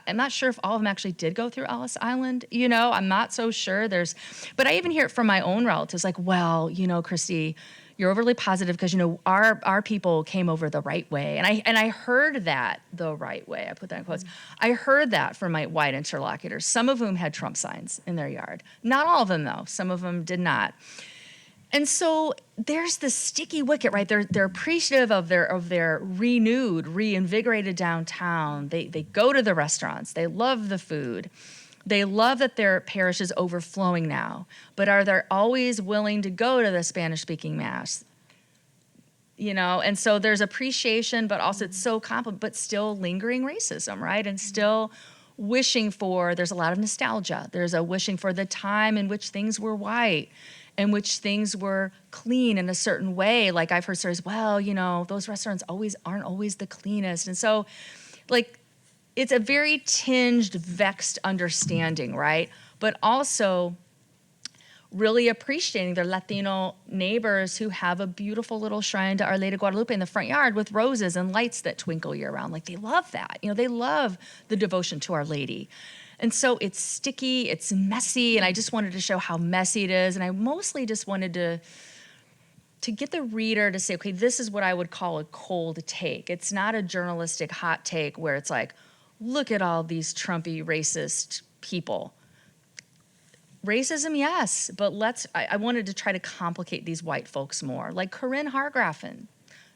I'm not sure if all of them actually did go through Ellis Island. I'm not so sure. But I even hear it from my own relatives, like, well, Kristy, you're overly positive because our people came over the right way, and I heard that the right way. I put that in quotes. I heard that from my white interlocutors, some of whom had Trump signs in their yard. Not all of them, though. Some of them did not. And so there's this sticky wicket, right? They're appreciative of their renewed, reinvigorated downtown. They go to the restaurants. They love the food. They love that their parish is overflowing now. But are they always willing to go to the Spanish-speaking mass? And so there's appreciation, but also it's so complicated, but still lingering racism, right? And still wishing for, there's a lot of nostalgia. There's a wishing for the time in which things were white, in which things were clean in a certain way. Like I've heard stories, well, those restaurants aren't always the cleanest. And so, like, it's a very tinged, vexed understanding, right? But also really appreciating their Latino neighbors who have a beautiful little shrine to Our Lady of Guadalupe in the front yard with roses and lights that twinkle year round. Like, they love that. They love the devotion to Our Lady. And so it's sticky, it's messy, and I just wanted to show how messy it is. And I mostly just wanted to get the reader to say, okay, this is what I would call a cold take. It's not a journalistic hot take where it's like, look at all these Trumpy racist people. Racism, yes, but I wanted to try to complicate these white folks more. Like Corinne Hargraffen.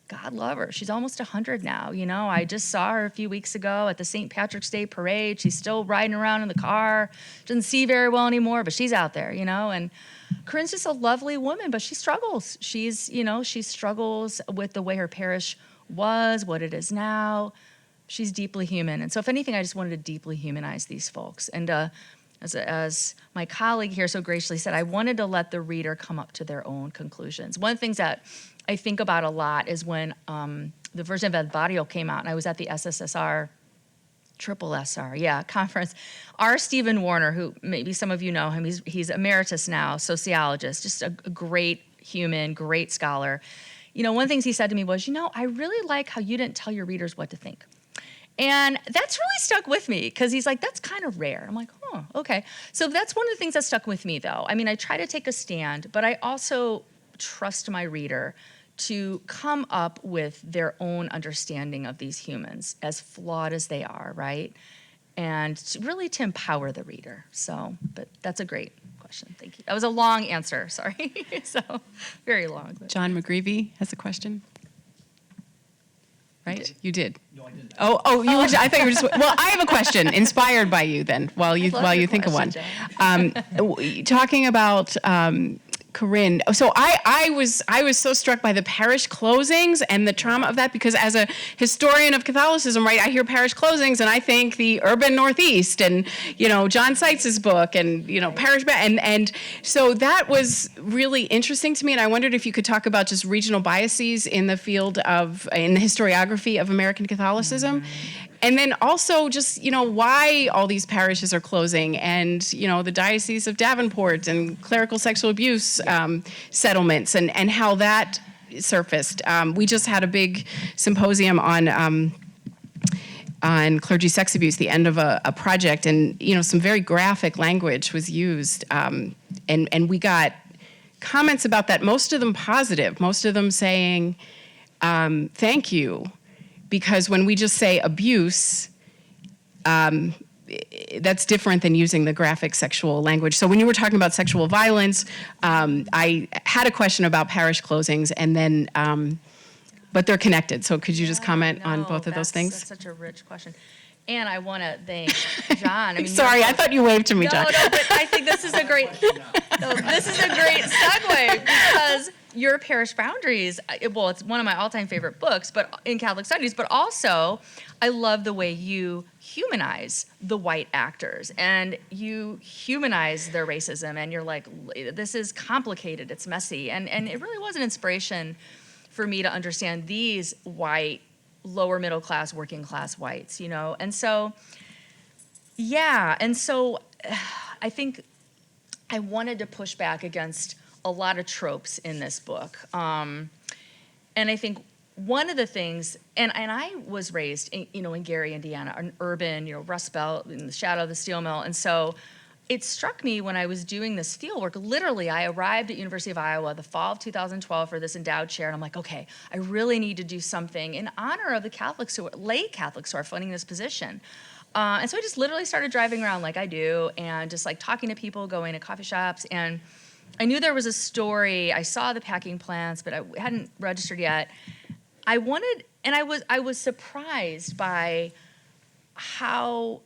God love her. She's almost 100 now. I just saw her a few weeks ago at the St. Patrick's Day parade. She's still riding around in the car. Doesn't see very well anymore, but she's out there, And Corinne's just a lovely woman, but she struggles. She struggles with the way her parish was, what it is now. she's deeply human. And so if anything, I just wanted to deeply humanize these folks. And as my colleague here so graciously said, I wanted to let the reader come up to their own conclusions. One of the things that I think about a lot is when the version of El Barrio came out, and I was at the SSSR, Triple SR, conference. R. Stephen Warner, who maybe some of you know him, he's emeritus now, sociologist, just a great human, great scholar. One of the things he said to me was, I really like how you didn't tell your readers what to think. And that's really stuck with me because he's like, that's kind of rare. I'm like, okay. So that's one of the things that stuck with me, though. I mean, I try to take a stand, but I also trust my reader to come up with their own understanding of these humans, as flawed as they are, right? And really to empower the reader. So, but that's a great question. Thank you. That was a long answer, sorry. So, very long. But. John McGreevy has a question. Right? You did. No, I didn't. Oh, you were. I thought you were just. Well, I have a question inspired by you. Then, while you think of one, talking about Corinne. So I was so struck by the parish closings and the trauma of that, because as a historian of Catholicism, right, I hear parish closings and I think the urban Northeast and John Seitz's book and parish and so that was really interesting to me, and I wondered if you could talk about just regional biases in the field in the historiography of American Catholicism. Mm-hmm. And then also just, why all these parishes are closing and, the Diocese of Davenport and clerical sexual abuse settlements and how that surfaced. We just had a big symposium on clergy sex abuse, the end of a project, and, some very graphic language was used. And we got comments about that, most of them positive, most of them saying, thank you. Because when we just say abuse, that's different than using the graphic sexual language. So when you were talking about sexual violence, I had a question about parish closings, and then, but they're connected. So could you just comment on both of those things? That's such a rich question. And I want to thank John. Sorry, I thought you waved to me, John. No, but I think this is a great segue, because your Parish Boundaries, it's one of my all-time favorite books, but in Catholic Studies, but also I love the way you humanize the white actors and you humanize their racism, and you're like, this is complicated, it's messy, and it really was an inspiration for me to understand these white, lower middle class, working class whites, and so, I think I wanted to push back against a lot of tropes in this book. And I think one of the things, and I was raised in Gary, Indiana, an urban, Rust Belt, in the shadow of the steel mill. And so it struck me when I was doing this field work, literally, I arrived at University of Iowa the fall of 2012 for this endowed chair, and I'm like, okay, I really need to do something in honor of the lay Catholics who are funding this position. And so I just literally started driving around like I do, and just like talking to people, going to coffee shops, and I knew there was a story. I saw the packing plans, but I hadn't registered yet. I was surprised by the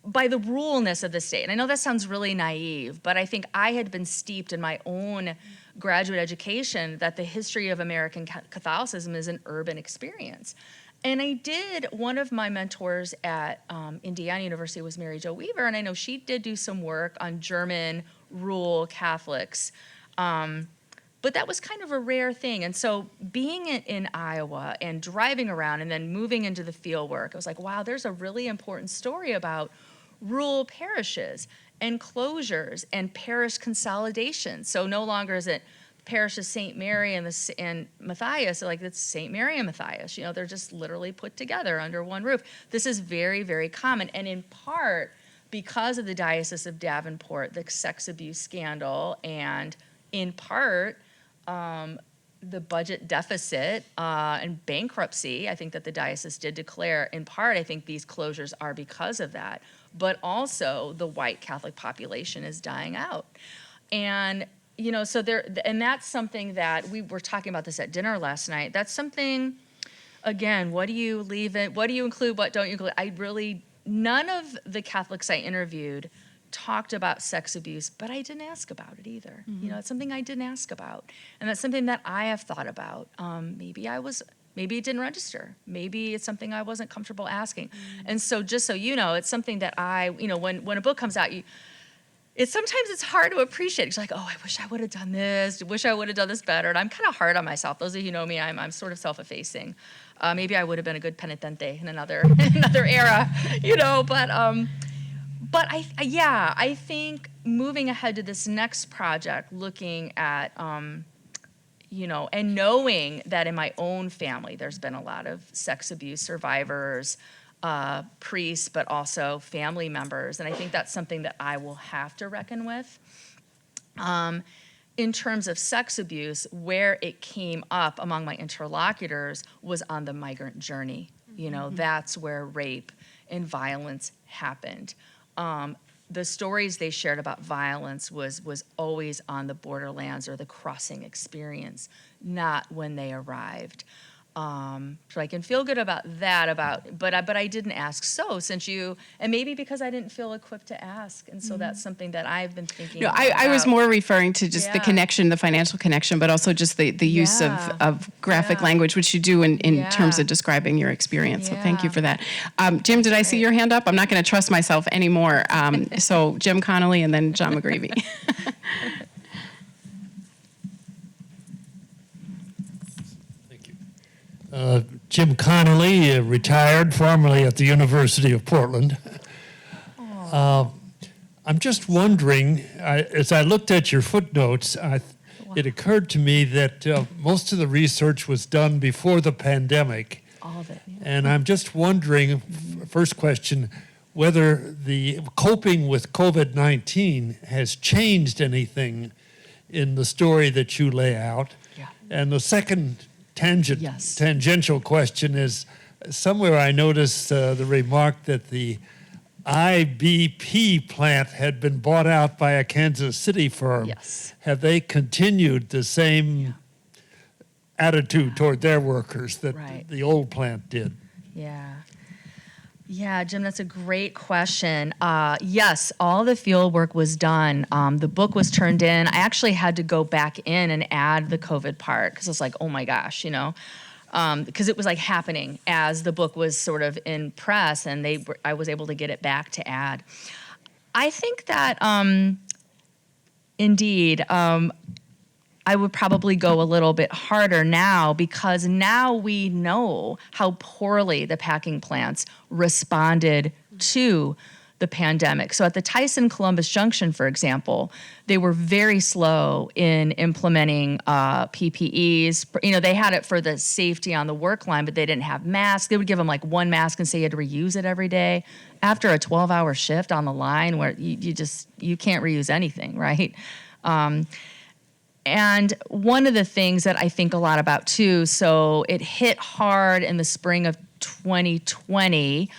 ruralness of the state. And I know that sounds really naive, but I think I had been steeped in my own graduate education that the history of American Catholicism is an urban experience. And one of my mentors at Indiana University was Mary Jo Weaver, and I know she did do some work on German rural Catholics, but that was kind of a rare thing. And so being in Iowa and driving around and then moving into the field work, I was like, wow, there's a really important story about rural parishes and closures and parish consolidation. So no longer is it parish of St. Mary and Matthias, like it's St. Mary and Matthias. They're just literally put together under one roof. This is very, very common, and in part because of the Diocese of Davenport, the sex abuse scandal, and in part the budget deficit and bankruptcy, I think that the diocese did declare. In part, I think these closures are because of that, but also the white Catholic population is dying out, and so and that's something that we were talking about this at dinner last night. That's something, again, what do you leave in? What do you include? What don't you include? None of the Catholics I interviewed talked about sex abuse, but I didn't ask about it either. Mm-hmm. It's something I didn't ask about, and that's something that I have thought about. Maybe I was Maybe it didn't register. Maybe it's something I wasn't comfortable asking. And so just so you know, it's something that when a book comes out, sometimes it's hard to appreciate. It's like, oh, I wish I would have done this. I wish I would have done this better. And I'm kind of hard on myself. Those of you who know me, I'm sort of self-effacing. Maybe I would have been a good penitente in another era, But I think moving ahead to this next project, looking at, and knowing that in my own family, there's been a lot of sex abuse survivors, priests, but also family members. And I think that's something that I will have to reckon with. In terms of sex abuse, where it came up among my interlocutors was on the migrant journey. That's where rape and violence happened. The stories they shared about violence was always on the borderlands or the crossing experience, not when they arrived. So I can feel good about that. But I didn't ask. So since and maybe because I didn't feel equipped to ask, and so that's something that I've been thinking. No, I was more referring to just the connection, the financial connection, but also just the use of graphic language, which you do in terms of describing your experience. So thank you for that. Jim, did I see your hand up? I'm not going to trust myself anymore. So Jim Connolly and then John McGreevy. Jim Connolly, retired, formerly at the University of Portland. I'm just wondering, as I looked at your footnotes, it occurred to me that most of the research was done before the pandemic. All of it. Yeah. And I'm just wondering, first question, whether the coping with COVID-19 has changed anything in the story that you lay out. Yeah. And the second tangential question is, somewhere I noticed the remark that the IBP plant had been bought out by a Kansas City firm. Yes. Have they continued the same attitude toward their workers that the old plant did? Yeah, Jim, that's a great question. Yes, all the field work was done. The book was turned in. I actually had to go back in and add the COVID part because it's like, oh my gosh, because it was like happening as the book was sort of in press, and I was able to get it back to add. I think that indeed, I would probably go a little bit harder now because now we know how poorly the packing plants responded to the pandemic. So at the Tyson Columbus Junction, for example, they were very slow in implementing PPEs. They had it for the safety on the work line, but they didn't have masks. They would give them like one mask and say you had to reuse it every day. After a 12-hour shift on the line where you can't reuse anything, right? And one of the things that I think a lot about too, so it hit hard in the spring of 2020.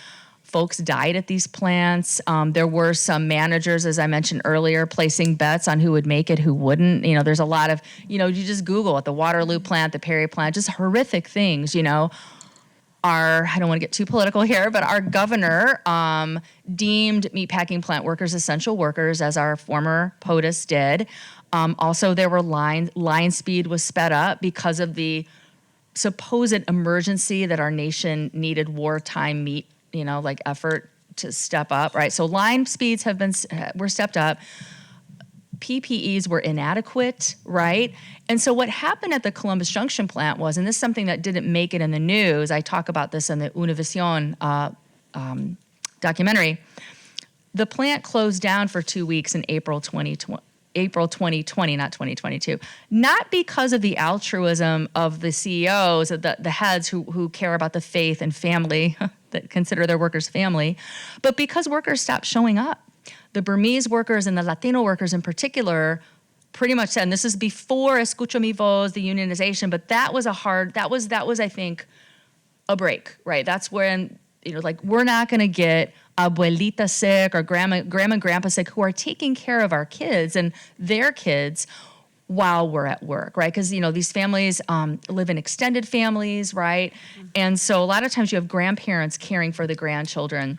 Folks died at these plants. There were some managers, as I mentioned earlier, placing bets on who would make it, who wouldn't. There's a lot of, you just Google it, the Waterloo plant, the Perry plant, just horrific things, I don't want to get too political here, but our governor deemed meatpacking plant workers essential workers, as our former POTUS did. Also, there were line speed was sped up because of the supposed emergency that our nation needed wartime meat, effort to step up, right? So line speeds were stepped up. PPEs were inadequate, right? And so what happened at the Columbus Junction plant was, and this is something that didn't make it in the news, I talk about this in the Univision documentary, the plant closed down for 2 weeks in April 2020, not 2022. Not because of the altruism of the CEOs, the heads who care about the faith and family, that consider their workers family, but because workers stopped showing up. The Burmese workers and the Latino workers in particular pretty much said, and this is before Escucho Mi Voz, the unionization, but that was I think, a break, right? That's when, we're not gonna get abuelita sick or grandma and grandpa sick who are taking care of our kids and their kids while we're at work, right? Because, these families live in extended families, right? Mm-hmm. And so a lot of times you have grandparents caring for the grandchildren.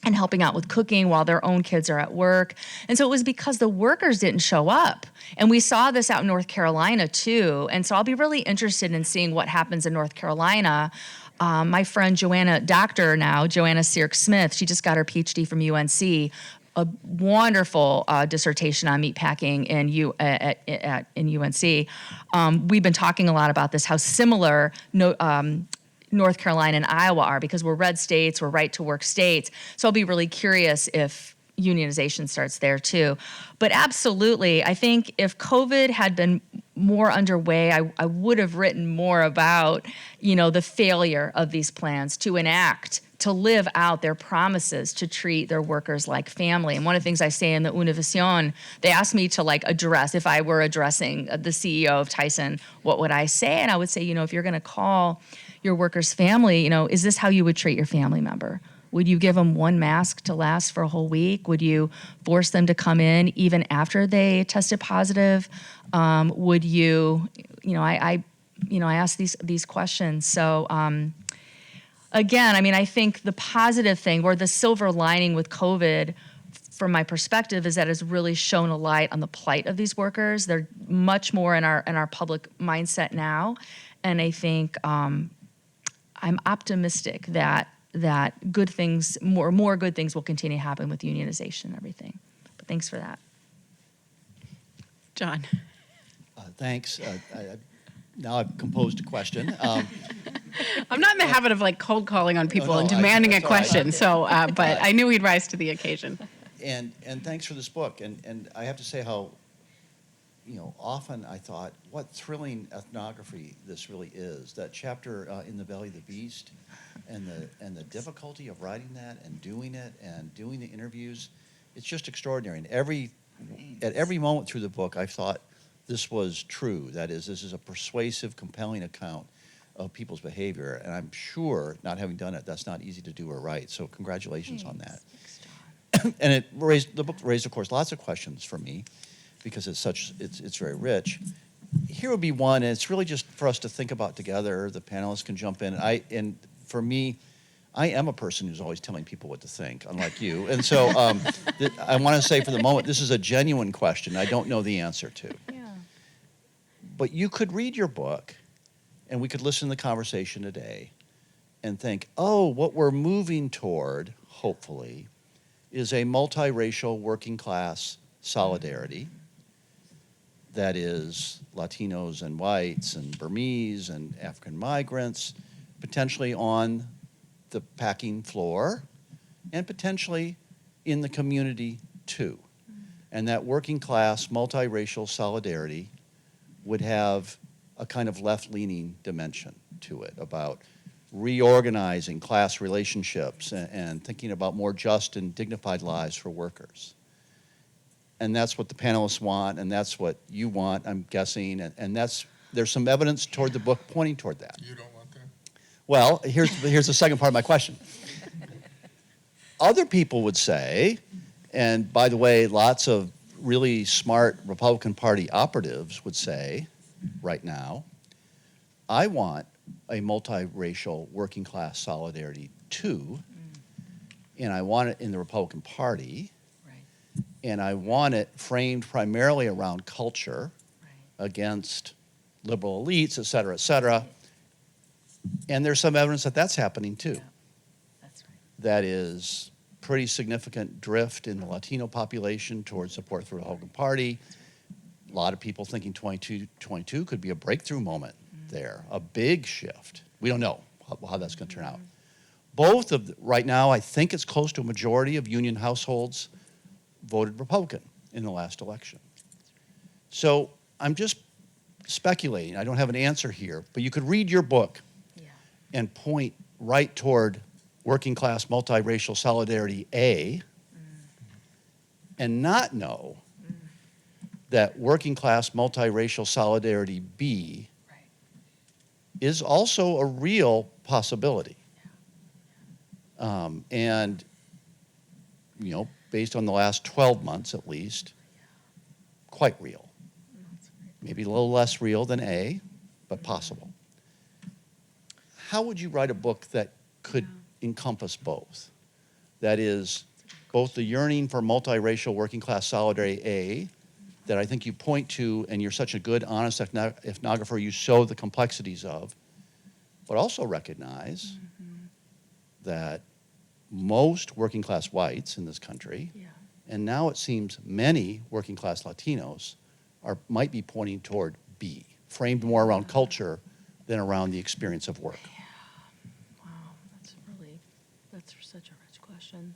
and helping out with cooking while their own kids are at work. And so it was because the workers didn't show up. And we saw this out in North Carolina too. And so I'll be really interested in seeing what happens in North Carolina. My friend Joanna Sirk-Smith, she just got her PhD from UNC, a wonderful dissertation on meatpacking in UNC. We've been talking a lot about this, how similar North Carolina and Iowa are, because we're red states, we're right to work states. So I'll be really curious if unionization starts there too. But absolutely, I think if COVID had been more underway, I would have written more about, the failure of these plans to enact, to live out their promises to treat their workers like family. And one of the things I say in the Univision, they asked me to address, if I were addressing the CEO of Tyson, what would I say? And I would say, if you're gonna call your workers family, is this how you would treat your family member? Would you give them one mask to last for a whole week? Would you force them to come in even after they tested positive? Would you, I ask these questions. So again, I think the positive thing, or the silver lining with COVID, from my perspective, is that it's really shown a light on the plight of these workers. They're much more in our public mindset now, and I think I'm optimistic that good things, more good things will continue to happen with unionization and everything. But thanks for that. John. Thanks. Now I've composed a question. I'm not in the habit of cold calling on people no, and demanding a that's all right. question, so but I knew he'd rise to the occasion. And thanks for this book. And I have to say how, often I thought, what thrilling ethnography this really is. That chapter in The Belly of the Beast, and the difficulty of writing that and doing the interviews, it's just extraordinary. And at every moment through the book, I thought this was true. That is, this is a persuasive, compelling account of people's behavior. And I'm sure, not having done it, that's not easy to do or write. So congratulations on that. And the book raised, of course, lots of questions for me, because it's very rich. Here would be one, and it's really just for us to think about together. The panelists can jump in. And for me, I am a person who's always telling people what to think, unlike you. And so I want to say for the moment, this is a genuine question I don't know the answer to. Yeah. But you could read your book, and we could listen to the conversation today and think, what we're moving toward, hopefully, is a multiracial working class solidarity that is Latinos and whites and Burmese and African migrants, potentially on the packing floor and potentially in the community too. And that working class multiracial solidarity would have a kind of left-leaning dimension to it, about reorganizing class relationships and thinking about more just and dignified lives for workers. And that's what the panelists want, and that's what you want, I'm guessing, and there's some evidence toward the book pointing toward that. You don't want that? Well, here's the second part of my question. Other people would say, and by the way, lots of really smart Republican Party operatives would say right now, I want a multiracial working class solidarity too, and I want it in the Republican Party, and I want it framed primarily around culture, against liberal elites, et cetera, et cetera. And there's some evidence that that's happening too. Yeah, that's right. That is pretty significant drift in the Latino population towards support for the Republican Party. A lot of people thinking 2022 could be a breakthrough moment there, a big shift. We don't know how that's going to turn out. Right now, I think it's close to a majority of union households voted Republican in the last election. So I'm just speculating. I don't have an answer here, but you could read your book and point right toward working class multiracial solidarity A, and not know that working class multiracial solidarity B is also a real possibility. And, based on the last 12 months at least, quite real. Maybe a little less real than A, but possible. How would you write a book that could encompass both? that is both the yearning for multiracial working class solidarity, that I think you point to, and you're such a good, honest ethnographer, you show the complexities of, but also recognize that most working class whites in this country, and now it seems many working class Latinos, might be pointing toward B, framed more around culture than around the experience of work. Wow, that's such a rich question.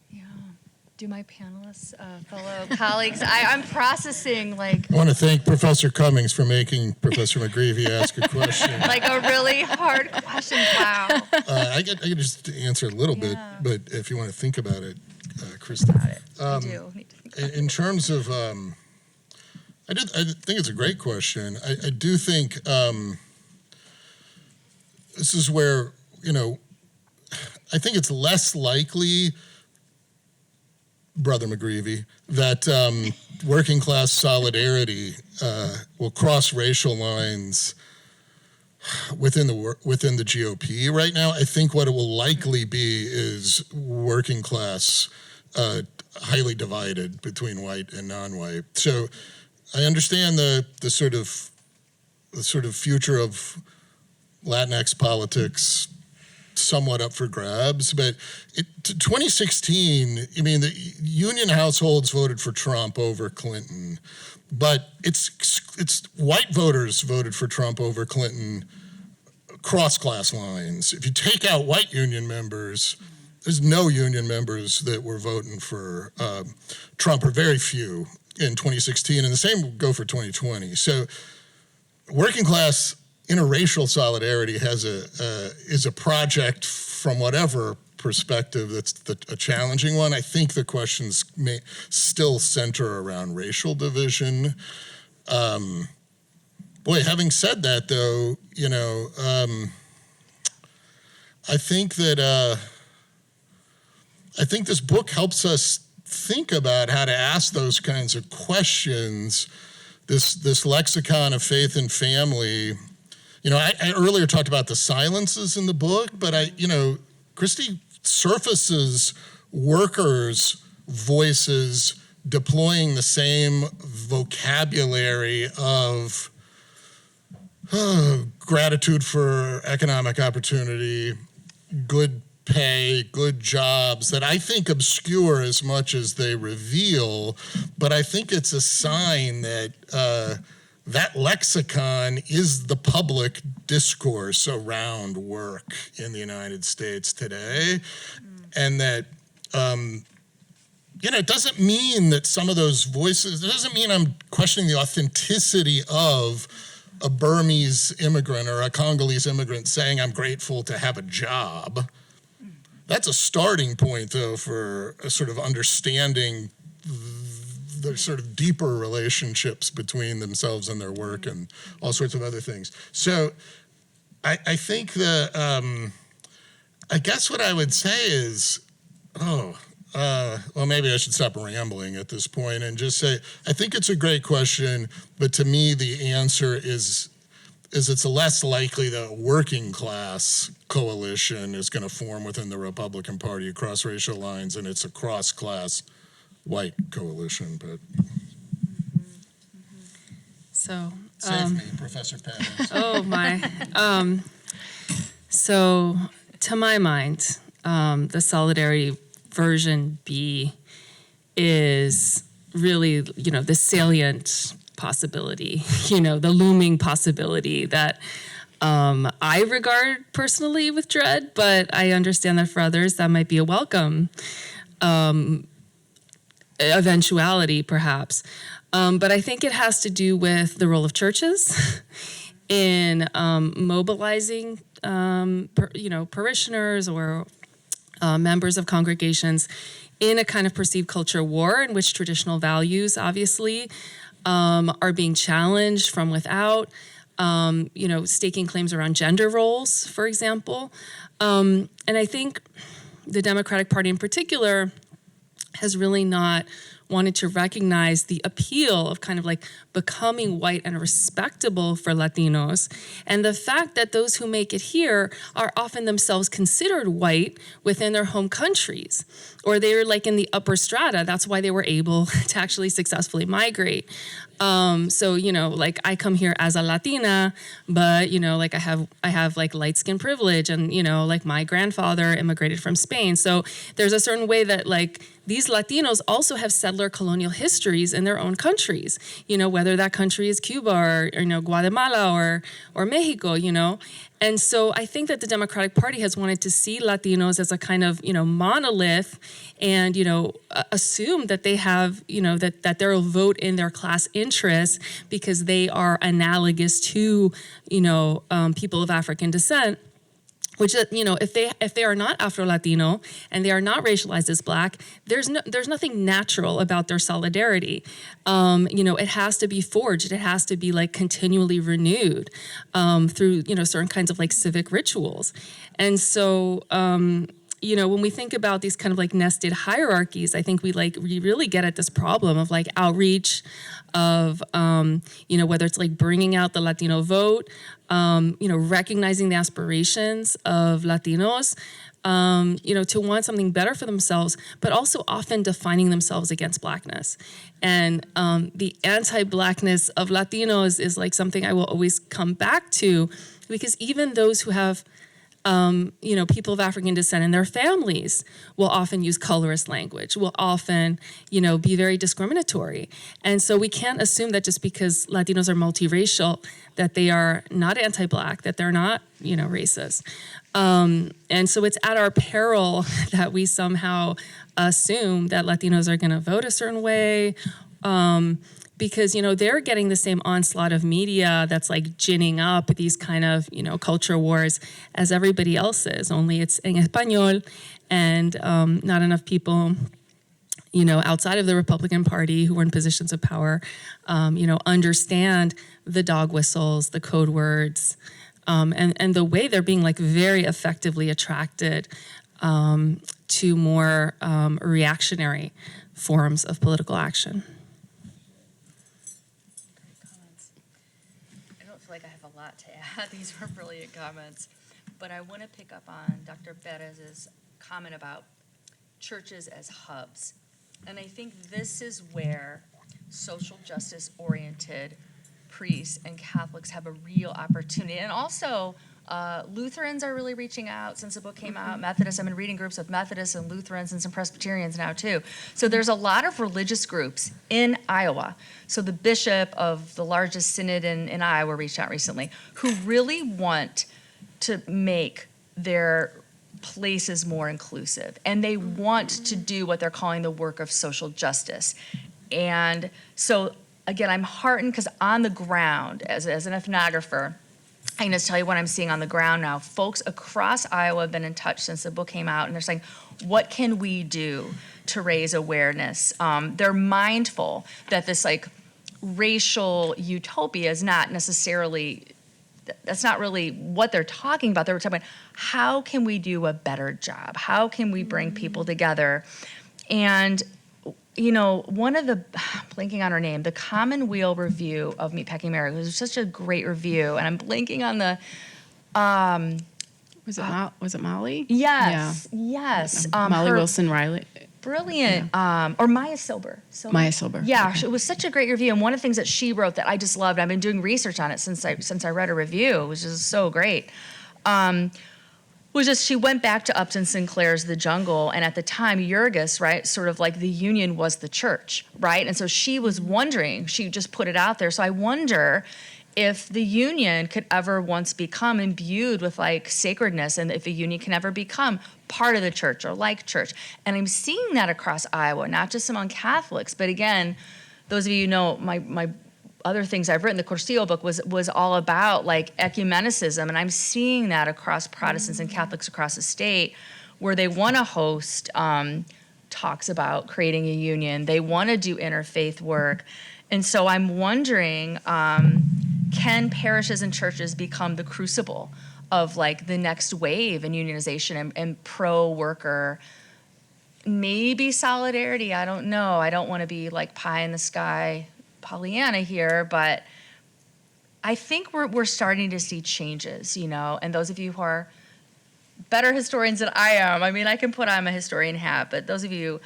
Yeah. Do my panelists, fellow colleagues, I'm processing like I want to thank Professor Cummings for making Professor McGreevy ask a question. like a really hard question. Wow. I could just answer a little bit, Yeah. but if you want to think about it, Kristy. Got it. I do need to think about it. In terms of, I think it's a great question. I do think this is where, I think it's less likely, Brother McGreevy, that working class solidarity will cross racial lines within the GOP right now. I think what it will likely be is working class highly divided between white and non-white. So I understand the sort of future of Latinx politics somewhat up for grabs, but 2016, I mean, the union households voted for Trump over Clinton, but it's white voters voted for Trump over Clinton cross class lines. If you take out white union members, there's no union members that were voting for Trump, or very few in 2016, and the same will go for 2020. So working class interracial solidarity is a project from whatever perspective that's a challenging one. I think the questions may still center around racial division. Having said that, though, I think that I think this book helps us think about how to ask those kinds of questions. This lexicon of faith and family. I earlier talked about the silences in the book, but Kristy surfaces workers' voices deploying the same vocabulary of gratitude for economic opportunity, good pay, good jobs, that I think obscure as much as they reveal, but I think it's a sign that that lexicon is the public discourse around work in the United States today. And that, it doesn't mean that some of those voices, it doesn't mean I'm questioning the authenticity of a Burmese immigrant or a Congolese immigrant saying I'm grateful to have a job. That's a starting point, though, for a sort of understanding the sort of deeper relationships between themselves and their work and all sorts of other things. So I think that, I guess what I would say is, maybe I should stop rambling at this point and just say, I think it's a great question, but to me the answer is it's less likely that a working class coalition is going to form within the Republican Party across racial lines, and it's a cross-class white coalition. But So, save me, Professor Pérez. oh my. So, to my mind, the solidarity version B is really, the salient possibility, the looming possibility that I regard personally with dread, but I understand that for others that might be a welcome eventuality, perhaps. But I think it has to do with the role of churches in mobilizing, parishioners or members of congregations in a kind of perceived culture war in which traditional values, obviously, are being challenged from without. Staking claims around gender roles, for example. And I think the Democratic Party in particular has really not wanted to recognize the appeal of kind of like becoming white and respectable for Latinos, and the fact that those who make it here are often themselves considered white within their home countries, or they're like in the upper strata. That's why they were able to actually successfully migrate. So, you know, like I come here as a Latina, but, you know, like I have like light skin privilege, and, you know, like my grandfather immigrated from Spain. So there's a certain way that like these Latinos also have settler colonial histories in their own countries, you know, whether that country is Cuba or you know, Guatemala or Mexico, you know. And so I think that the Democratic Party has wanted to see Latinos as a kind of, you know, monolith, and, you know, assume that they have, you know, that they'll vote in their class interests because they are analogous to, you know, people of African descent. Which, you know, if they are not Afro-Latino and they are not racialized as Black, there's nothing natural about their solidarity. You know, it has to be forged. It has to be like continually renewed through, you know, certain kinds of like civic rituals. And so, you know, when we think about these kind of like nested hierarchies, I think we really get at this problem of like outreach, of, you know, whether it's like bringing out the Latino vote, you know, recognizing the aspirations of Latinos, you know, to want something better for themselves, but also often defining themselves against Blackness. And the anti-Blackness of Latinos is like something I will always come back to, because even those who have you know, people of African descent in their families will often use colorist language, will often, you know, be very discriminatory. And so we can't assume that just because Latinos are multiracial, that they are not anti-Black, that they're not, you know, racist. And so it's at our peril that we somehow assume that Latinos are going to vote a certain way, because, you know, they're getting the same onslaught of media that's like ginning up these kind of, you know, culture wars as everybody else is, only it's en español, and not enough people, you know, outside of the Republican Party who are in positions of power, you know, understand the dog whistles, the code words, and the way they're being like very effectively attracted to more reactionary forms of political action. Like I have a lot to add. These were brilliant comments. But I want to pick up on Dr. Pérez's comment about churches as hubs. And I think this is where social justice-oriented priests and Catholics have a real opportunity. And also, Lutherans are really reaching out since the book came out. Methodists, I've been reading groups with Methodists and Lutherans and some Presbyterians now too. So there's a lot of religious groups in Iowa. So the bishop of the largest synod in Iowa reached out recently, who really want to make their places more inclusive. And they want to do what they're calling the work of social justice. And so, again, I'm heartened because on the ground, as an ethnographer, I can just tell you what I'm seeing on the ground now. Folks across Iowa have been in touch since the book came out, and they're saying, what can we do to raise awareness? They're mindful that this like racial utopia is not necessarily, that's not really what they're talking about. They're talking about how can we do a better job? How can we bring people together? And you know, one of the, blanking on her name, the Commonweal review of Meatpacking America, was such a great review, and I'm blanking on the, Was it Molly? yes, yes. Molly her Wilson Riley. brilliant, or Maya Silber. Maya Silber. Yeah, Okay. it was such a great review, and one of the things that she wrote that I just loved, I've been doing research on it since I read a review, which is so great, was just she went back to Upton Sinclair's The Jungle, and at the time, Jurgis, right, sort of like the union was the church, right? And so she was wondering, she just put it out there, so I wonder if the union could ever once become imbued with like sacredness, and if a union can ever become part of the church or like church. And I'm seeing that across Iowa, not just among Catholics, but again, those of you who know my other things I've written, the Corsillo book was all about like ecumenicism, and I'm seeing that across Protestants and Catholics across the state, where they want to host talks about creating a union. They want to do interfaith work. And so I'm wondering, can parishes and churches become the crucible of like the next wave in unionization and pro-worker maybe solidarity. I don't know. I don't want to be like pie in the sky Pollyanna here, but I think we're starting to see changes, and those of you who are better historians than I am, I mean, I can put on a historian hat, but those of you,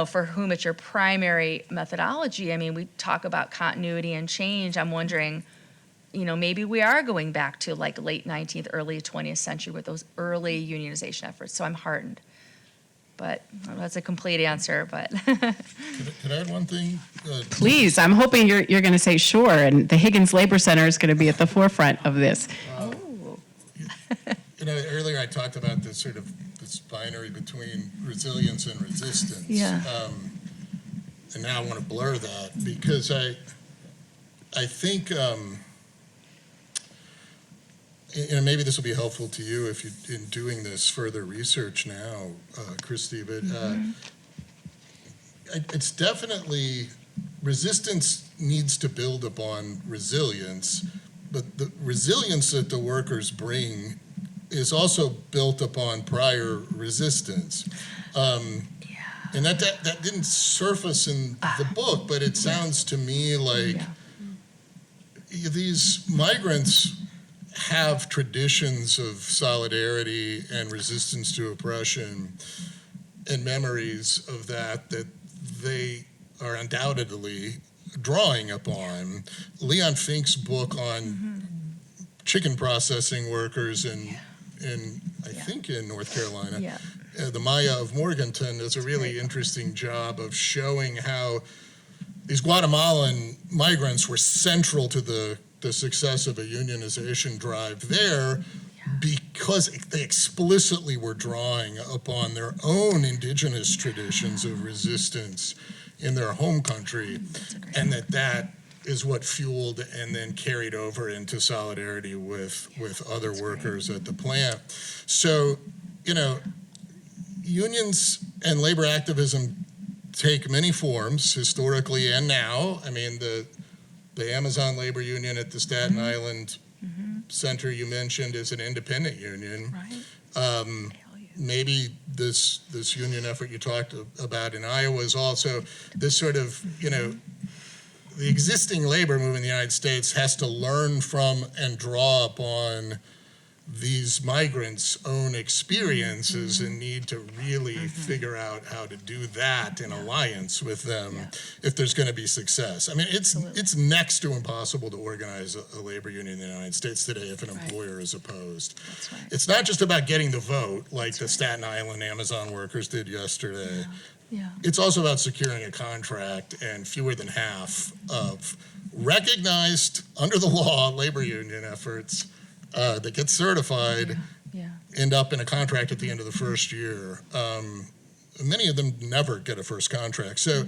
for whom it's your primary methodology, I mean, we talk about continuity and change. I'm wondering, maybe we are going back to like late 19th, early 20th century with those early unionization efforts. So I'm heartened. But that's a complete answer, but. Can I add one thing? Please, I'm hoping you're going to say sure, and the Higgins Labor Center is going to be at the forefront of this. Earlier I talked about this binary between resilience and resistance. Yeah. And now I want to blur that because I think, maybe this will be helpful to you if you in doing this further research now, Kristy, but it's definitely, resistance needs to build upon resilience, but the resilience that the workers bring is also built upon prior resistance. And that didn't surface in the book, but it sounds to me like these migrants have traditions of solidarity and resistance to oppression and memories of that they are undoubtedly drawing upon. Leon Fink's book on chicken processing workers in I think in North Carolina, the Maya of Morganton, does a really interesting job of showing how these Guatemalan migrants were central to the success of a unionization drive there because they explicitly were drawing upon their own indigenous traditions of resistance in their home country, and that is what fueled and then carried over into solidarity with other workers at the plant. So, unions and labor activism take many forms historically and now. I mean, the Amazon Labor Union at the Staten Island Center you mentioned is an independent union. Right. Maybe this union effort you talked about in Iowa is also this sort of, the existing labor movement in the United States has to learn from and draw upon these migrants' own experiences and need to really figure out how to do that in alliance with them if there's going to be success. I mean, it's next to impossible to organize a labor union in the United States today if an employer is opposed. That's right. It's not just about getting the vote like the Staten Island Amazon workers did yesterday. Yeah. It's also about securing a contract, and fewer than half of recognized under the law labor union efforts that get certified end up in a contract at the end of the first year. Many of them never get a first contract. So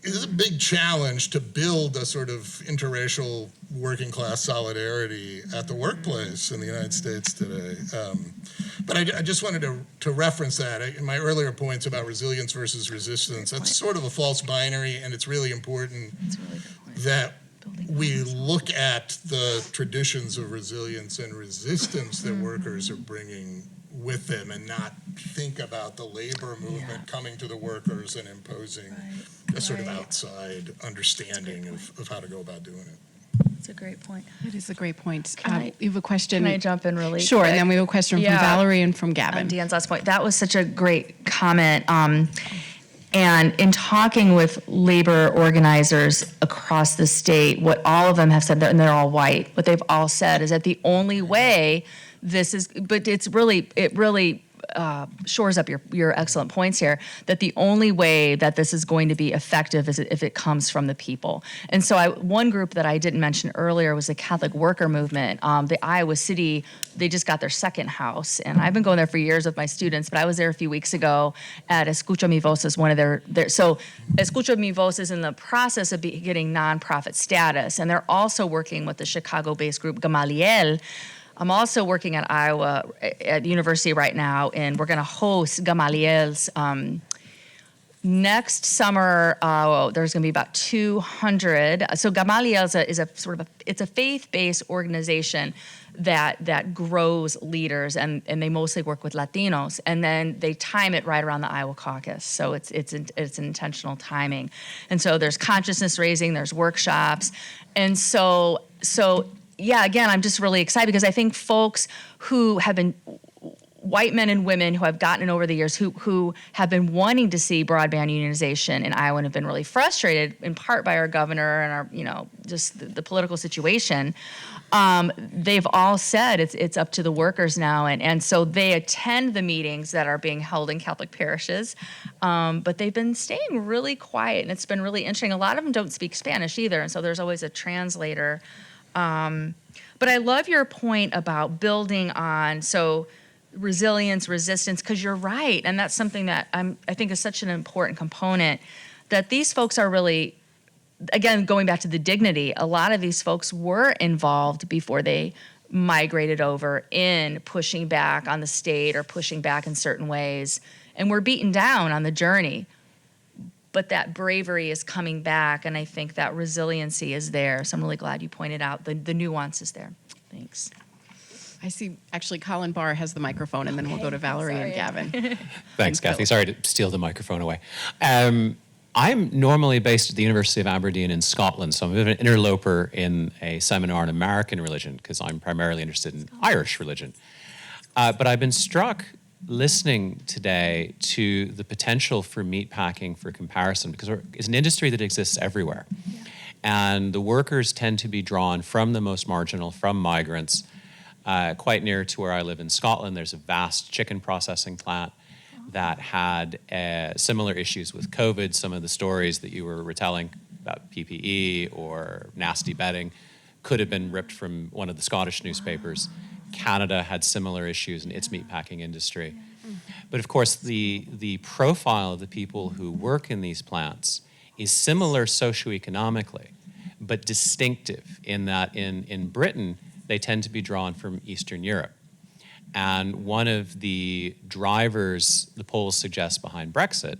it is a big challenge to build a sort of interracial working class solidarity at the workplace in the United States today. But I just wanted to reference that. In my earlier points about resilience versus resistance, that's sort of a false binary, and it's really important that we look at the traditions of resilience and resistance that workers are bringing with them and not think about the labor movement coming to the workers and imposing a sort of outside understanding of how to go about doing it. That's a great point. It is a great point. I- You have a question? Can I jump in really Sure, quick? and then we have a question from Yeah. Valerie and from Gavin. On Dan's last point. That was such a great comment. And in talking with labor organizers across the state, what all of them have said, and they're all white, what they've all said is that the only way this is, but it really shores up your excellent points here, that the only way that this is going to be effective is if it comes from the people. And so one group that I didn't mention earlier was the Catholic worker movement. The Iowa City, they just got their second house, and I've been going there for years with my students, but I was there a few weeks ago at Escucha Mi Voz as one of their so Escucha Mi Voz is in the process of getting nonprofit status, and they're also working with the Chicago-based group Gamaliel. I'm also working at Iowa at university right now, and we're going to host Gamaliel's Next summer, there's going to be about 200. So Gamaliel is a sort of it's a faith-based organization that grows leaders, and they mostly work with Latinos. And then they time it right around the Iowa caucus, so it's intentional timing. And so there's consciousness raising, there's workshops, and so yeah. Again, I'm just really excited because I think folks who have been white men and women who have gotten it over the years, who have been wanting to see broadband unionization in Iowa and have been really frustrated, in part by our governor and our, just the political situation. They've all said it's up to the workers now, and so they attend the meetings that are being held in Catholic parishes, but they've been staying really quiet, and it's been really interesting. A lot of them don't speak Spanish either, and so there's always a translator. But I love your point about building on, resilience, resistance, because you're right, and that's something that I think is such an important component, that these folks are really, again, going back to the dignity, a lot of these folks were involved before they migrated over in pushing back on the state or pushing back in certain ways, and were beaten down on the journey. But that bravery is coming back, and I think that resiliency is there. So I'm really glad you pointed out the nuances there. Thanks. I see, actually, Colin Barr has the microphone, and then we'll go to Valerie and Gavin. Thanks, And Phil. Kathy. Sorry to steal the microphone away. I'm normally based at the University of Aberdeen in Scotland, so I'm a bit of an interloper in a seminar on American religion because I'm primarily interested in Irish religion. But I've been struck listening today to the potential for meatpacking for comparison, because it's an industry that exists everywhere. Yeah. And the workers tend to be drawn from the most marginal, from migrants. Quite near to where I live in Scotland, there's a vast chicken processing plant that had similar issues with COVID. Some of the stories that you were retelling about PPE or nasty bedding could have been ripped from one of the Scottish newspapers. Canada had similar issues in its meatpacking industry. But of course, the profile of the people who work in these plants is similar socioeconomically, but distinctive in that in Britain, they tend to be drawn from Eastern Europe. And one of the drivers the polls suggest behind Brexit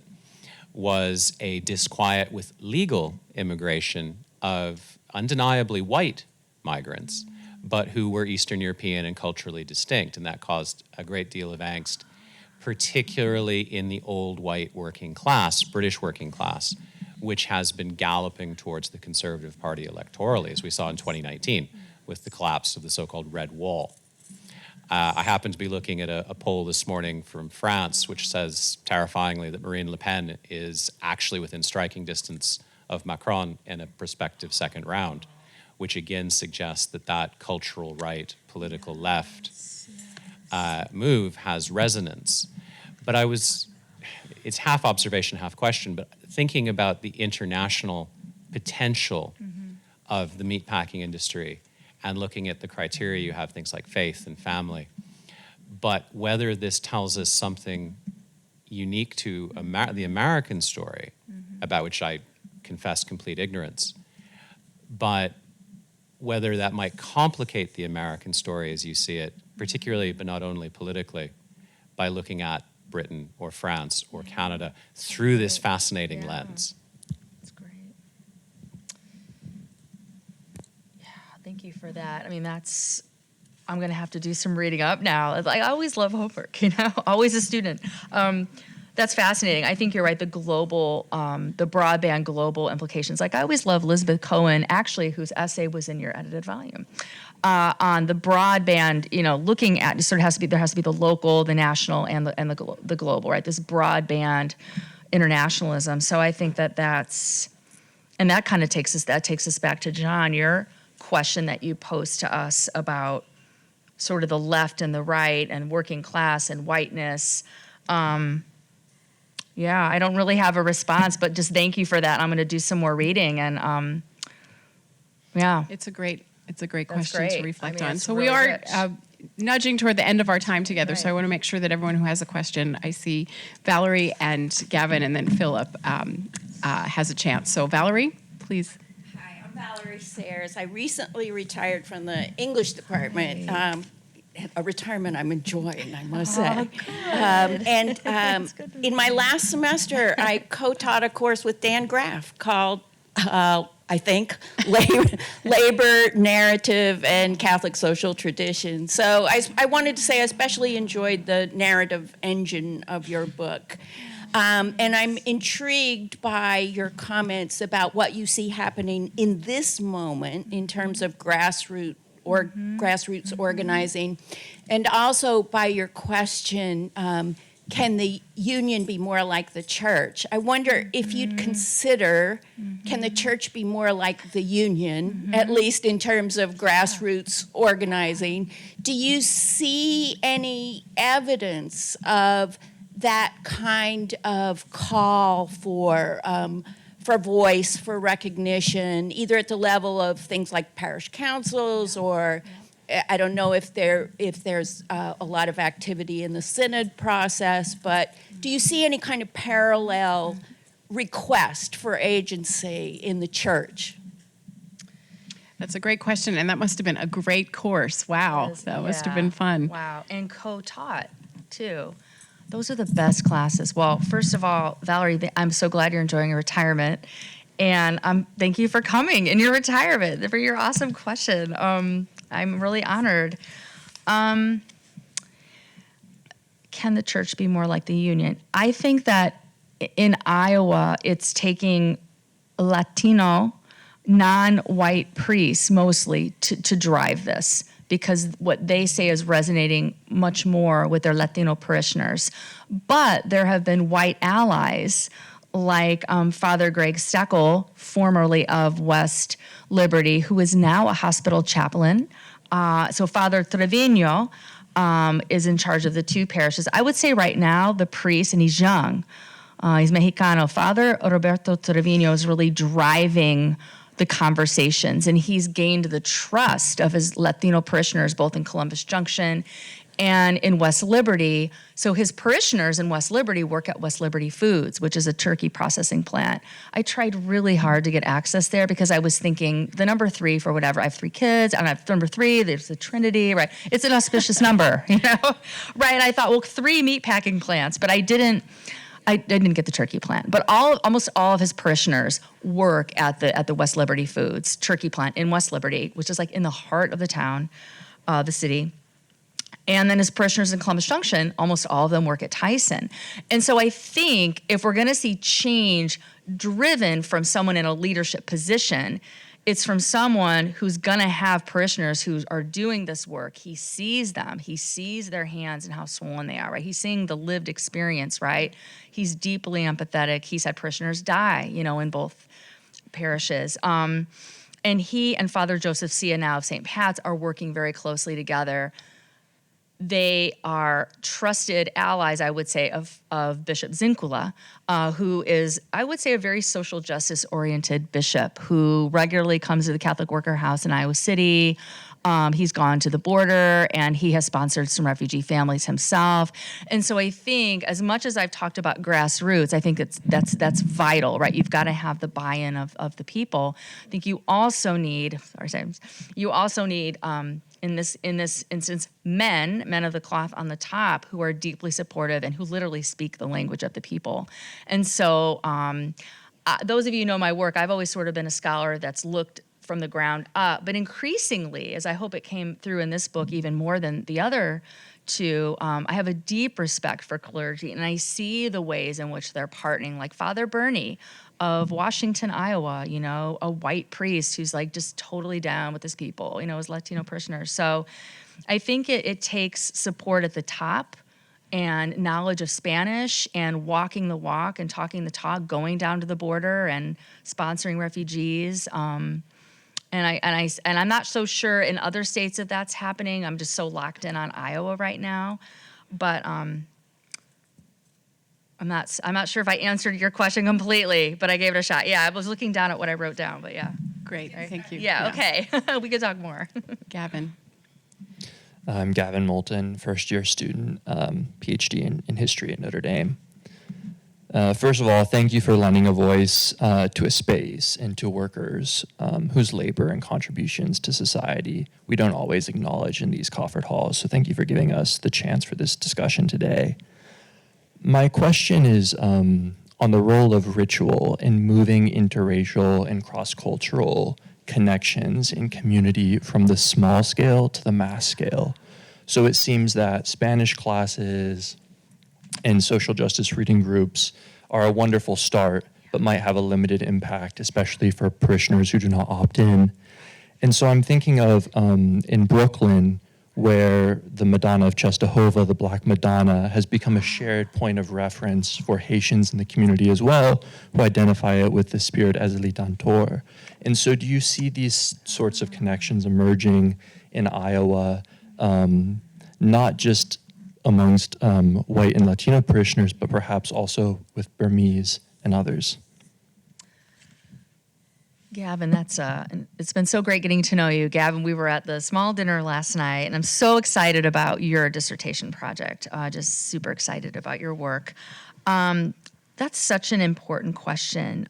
was a disquiet with legal immigration of undeniably white migrants, but who were Eastern European and culturally distinct. And that caused a great deal of angst, particularly in the old white working class, British working class, which has been galloping towards the Conservative Party electorally, as we saw in 2019. With the collapse of the so-called Red Wall. I happened to be looking at a poll this morning from France, which says terrifyingly that Marine Le Pen is actually within striking distance of Macron in a prospective second round, which again suggests that cultural right, political left move has resonance. But it's half observation, half question, but thinking about the international potential of the meatpacking industry, and looking at the criteria, you have things like faith and family. But whether this tells us something unique to the American story, about which I confess complete ignorance, but whether that might complicate the American story as you see it, particularly but not only politically, by looking at Britain or France or Canada through this fascinating lens. Thank you for that. I mean, I'm going to have to do some reading up now. I always love homework, always a student. That's fascinating. I think you're right, the broadband global implications. I always love Elizabeth Cohen, actually, whose essay was in your edited volume, on the broadband, looking at, there has to be the local, the national, and the global, right? This broadband internationalism. So I think that's, and that kind of takes us back to John, your question that you posed to us about sort of the left and the right and working class and whiteness. I don't really have a response, but just thank you for that. I'm going to do some more reading, and It's a great question great. to reflect on. It's So really we are rich. nudging toward the end of our time together. So I Right. want to make sure that everyone who has a question, I see Valerie and Gavin, and then Philip has a chance. So Valerie, please. Hi, I'm Valerie Sayers. I recently retired from the English department. a retirement I'm enjoying, I must say. In my last semester, I co-taught a course with Dan Graff called, I think, Labor, Narrative, and Catholic Social Tradition. So I wanted to say I especially enjoyed the narrative engine of your book. And I'm intrigued by your comments about what you see happening in this moment in terms of grassroots organizing, and also by your question, can the union be more like the church? I wonder if you'd consider, can the church be more like the union, at least in terms of grassroots organizing? Do you see any evidence of that kind of call for voice, for recognition, either at the level of things like parish councils, or I don't know if there's a lot of activity in the synod process, but do you see any kind of parallel request for agency in the church? That's a great question, and that must have been a great course. Wow, that must have been fun. Wow, and co-taught too. Those are the best classes. Well, first of all, Valerie, I'm so glad you're enjoying your retirement. And thank you for coming in your retirement, for your awesome question. I'm really honored. Can the church be more like the union? I think that in Iowa, it's taking Latino, non-white priests mostly to drive this, because what they say is resonating much more with their Latino parishioners. But there have been white allies like Father Greg Steckel, formerly of West Liberty, who is now a hospital chaplain. So Father Trevino is in charge of the two parishes. I would say right now, the priest, and he's young, he's Mexicano, Father Roberto Trevino is really driving the conversations, and he's gained the trust of his Latino parishioners, both in Columbus Junction and in West Liberty. So his parishioners in West Liberty work at West Liberty Foods, which is a turkey processing plant. I tried really hard to get access there because I was thinking the number 3 for whatever. I have 3 kids, and I have number 3, there's the Trinity, right? It's an auspicious number, you know? Right, and I thought, well, 3 meatpacking plants, but I didn't get the turkey plant, but almost all of his parishioners work at the West Liberty Foods turkey plant in West Liberty, which is like in the heart of the town, the city. And then his parishioners in Columbus Junction, almost all of them work at Tyson. And so I think if we're going to see change driven from someone in a leadership position, it's from someone who's going to have parishioners who are doing this work. He sees them. He sees their hands and how swollen they are, right? He's seeing the lived experience, right? He's deeply empathetic. He's had parishioners die, in both parishes. And he and Father Joseph Sia now of St. Pat's are working very closely together. They are trusted allies, I would say, of Bishop Zinkula, who is, I would say, a very social justice-oriented bishop who regularly comes to the Catholic Worker House in Iowa City. He's gone to the border, and he has sponsored some refugee families himself. And so I think, as much as I've talked about grassroots, I think that's vital, right? You've got to have the buy-in of the people. I think you also need, in this instance, men of the cloth on the top who are deeply supportive and who literally speak the language of the people. And so those of you who know my work, I've always sort of been a scholar that's looked from the ground up, but increasingly, as I hope it came through in this book even more than the other two, I have a deep respect for clergy, and I see the ways in which they're partnering, like Father Bernie of Washington, Iowa, a white priest who's like just totally down with his people, his Latino parishioners. So I think it takes support at the top and knowledge of Spanish and walking the walk and talking the talk, going down to the border and sponsoring refugees. And I'm not so sure in other states if that's happening. I'm just so locked in on Iowa right now, but I'm not sure if I answered your question completely, but I gave it a shot. Yeah, I was looking down at what I wrote down, but yeah. Great, thank you. Yeah, okay. We could talk more. Gavin. I'm Gavin Moulton, first-year student, PhD in history at Notre Dame. First of all, thank you for lending a voice to a space and to workers whose labor and contributions to society we don't always acknowledge in these Coffert halls. So thank you for giving us the chance for this discussion today. My question is on the role of ritual in moving interracial and cross-cultural connections in community from the small scale to the mass scale. So it seems that Spanish classes and social justice reading groups are a wonderful start, but might have a limited impact, especially for parishioners who do not opt in. And so I'm thinking of in Brooklyn, where the Madonna of Czestochowa, the Black Madonna, has become a shared point of reference for Haitians in the community as well, who identify it with the spirit as Litantor. And so do you see these sorts of connections emerging in Iowa, not just amongst white and Latino parishioners, but perhaps also with Burmese and others? Gavin, it's been so great getting to know you. Gavin, we were at the small dinner last night, and I'm so excited about your dissertation project. Just super excited about your work. That's such an important question.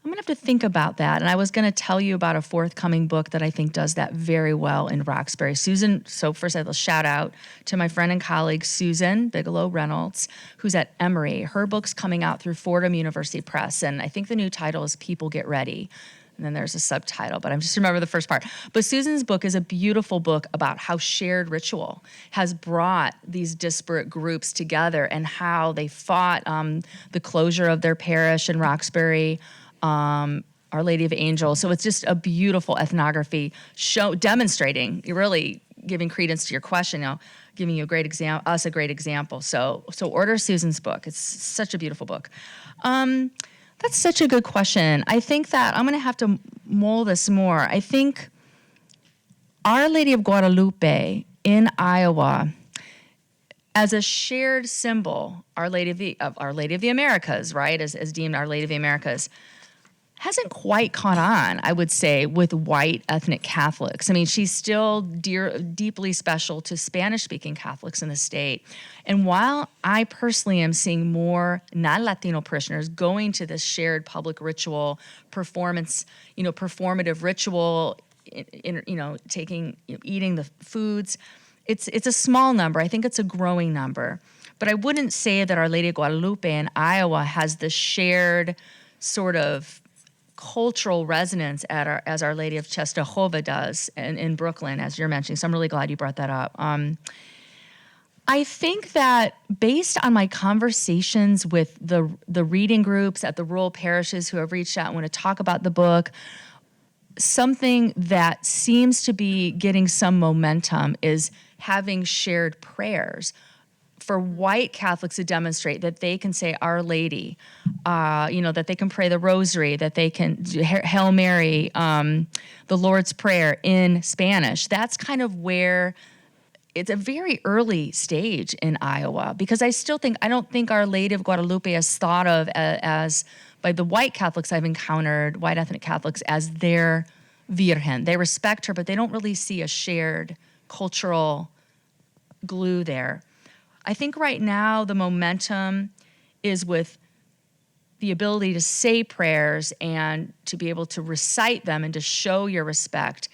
I'm going to have to think about that. And I was going to tell you about a forthcoming book that I think does that very well in Roxbury. Susan, so first I will shout out to my friend and colleague, Susan Bigelow Reynolds, who's at Emory. Her book's coming out through Fordham University Press. And I think the new title is People Get Ready. And then there's a subtitle, but I'm just remember the first part. But Susan's book is a beautiful book about how shared ritual has brought these disparate groups together and how they fought the closure of their parish in Roxbury, Our Lady of Angels. So it's just a beautiful ethnography demonstrating, really giving credence to your question, giving you a great example. So order Susan's book. It's such a beautiful book. That's such a good question. I think that I'm going to have to mull this more. I think Our Lady of Guadalupe in Iowa, as a shared symbol, Our Lady of the Americas, right, as deemed Our Lady of the Americas, hasn't quite caught on, I would say, with white ethnic Catholics. I mean, she's still deeply special to Spanish-speaking Catholics in the state. And while I personally am seeing more non-Latino parishioners going to this shared public ritual, performative ritual, eating the foods, it's a small number. I think it's a growing number. But I wouldn't say that Our Lady of Guadalupe in Iowa has the shared sort of cultural resonance as Our Lady of Czestochowa does in Brooklyn, as you're mentioning. So I'm really glad you brought that up. I think that based on my conversations with the reading groups at the rural parishes who have reached out and want to talk about the book, something that seems to be getting some momentum is having shared prayers for white Catholics to demonstrate that they can say Our Lady, that they can pray the Rosary, that they can do Hail Mary, the Lord's Prayer in Spanish. That's kind of where it's a very early stage in Iowa, because I don't think Our Lady of Guadalupe is thought of as by the white Catholics I've encountered, white ethnic Catholics, as their Virgen. They respect her, but they don't really see a shared cultural glue there. I think right now the momentum is with the ability to say prayers and to be able to recite them and to show your respect.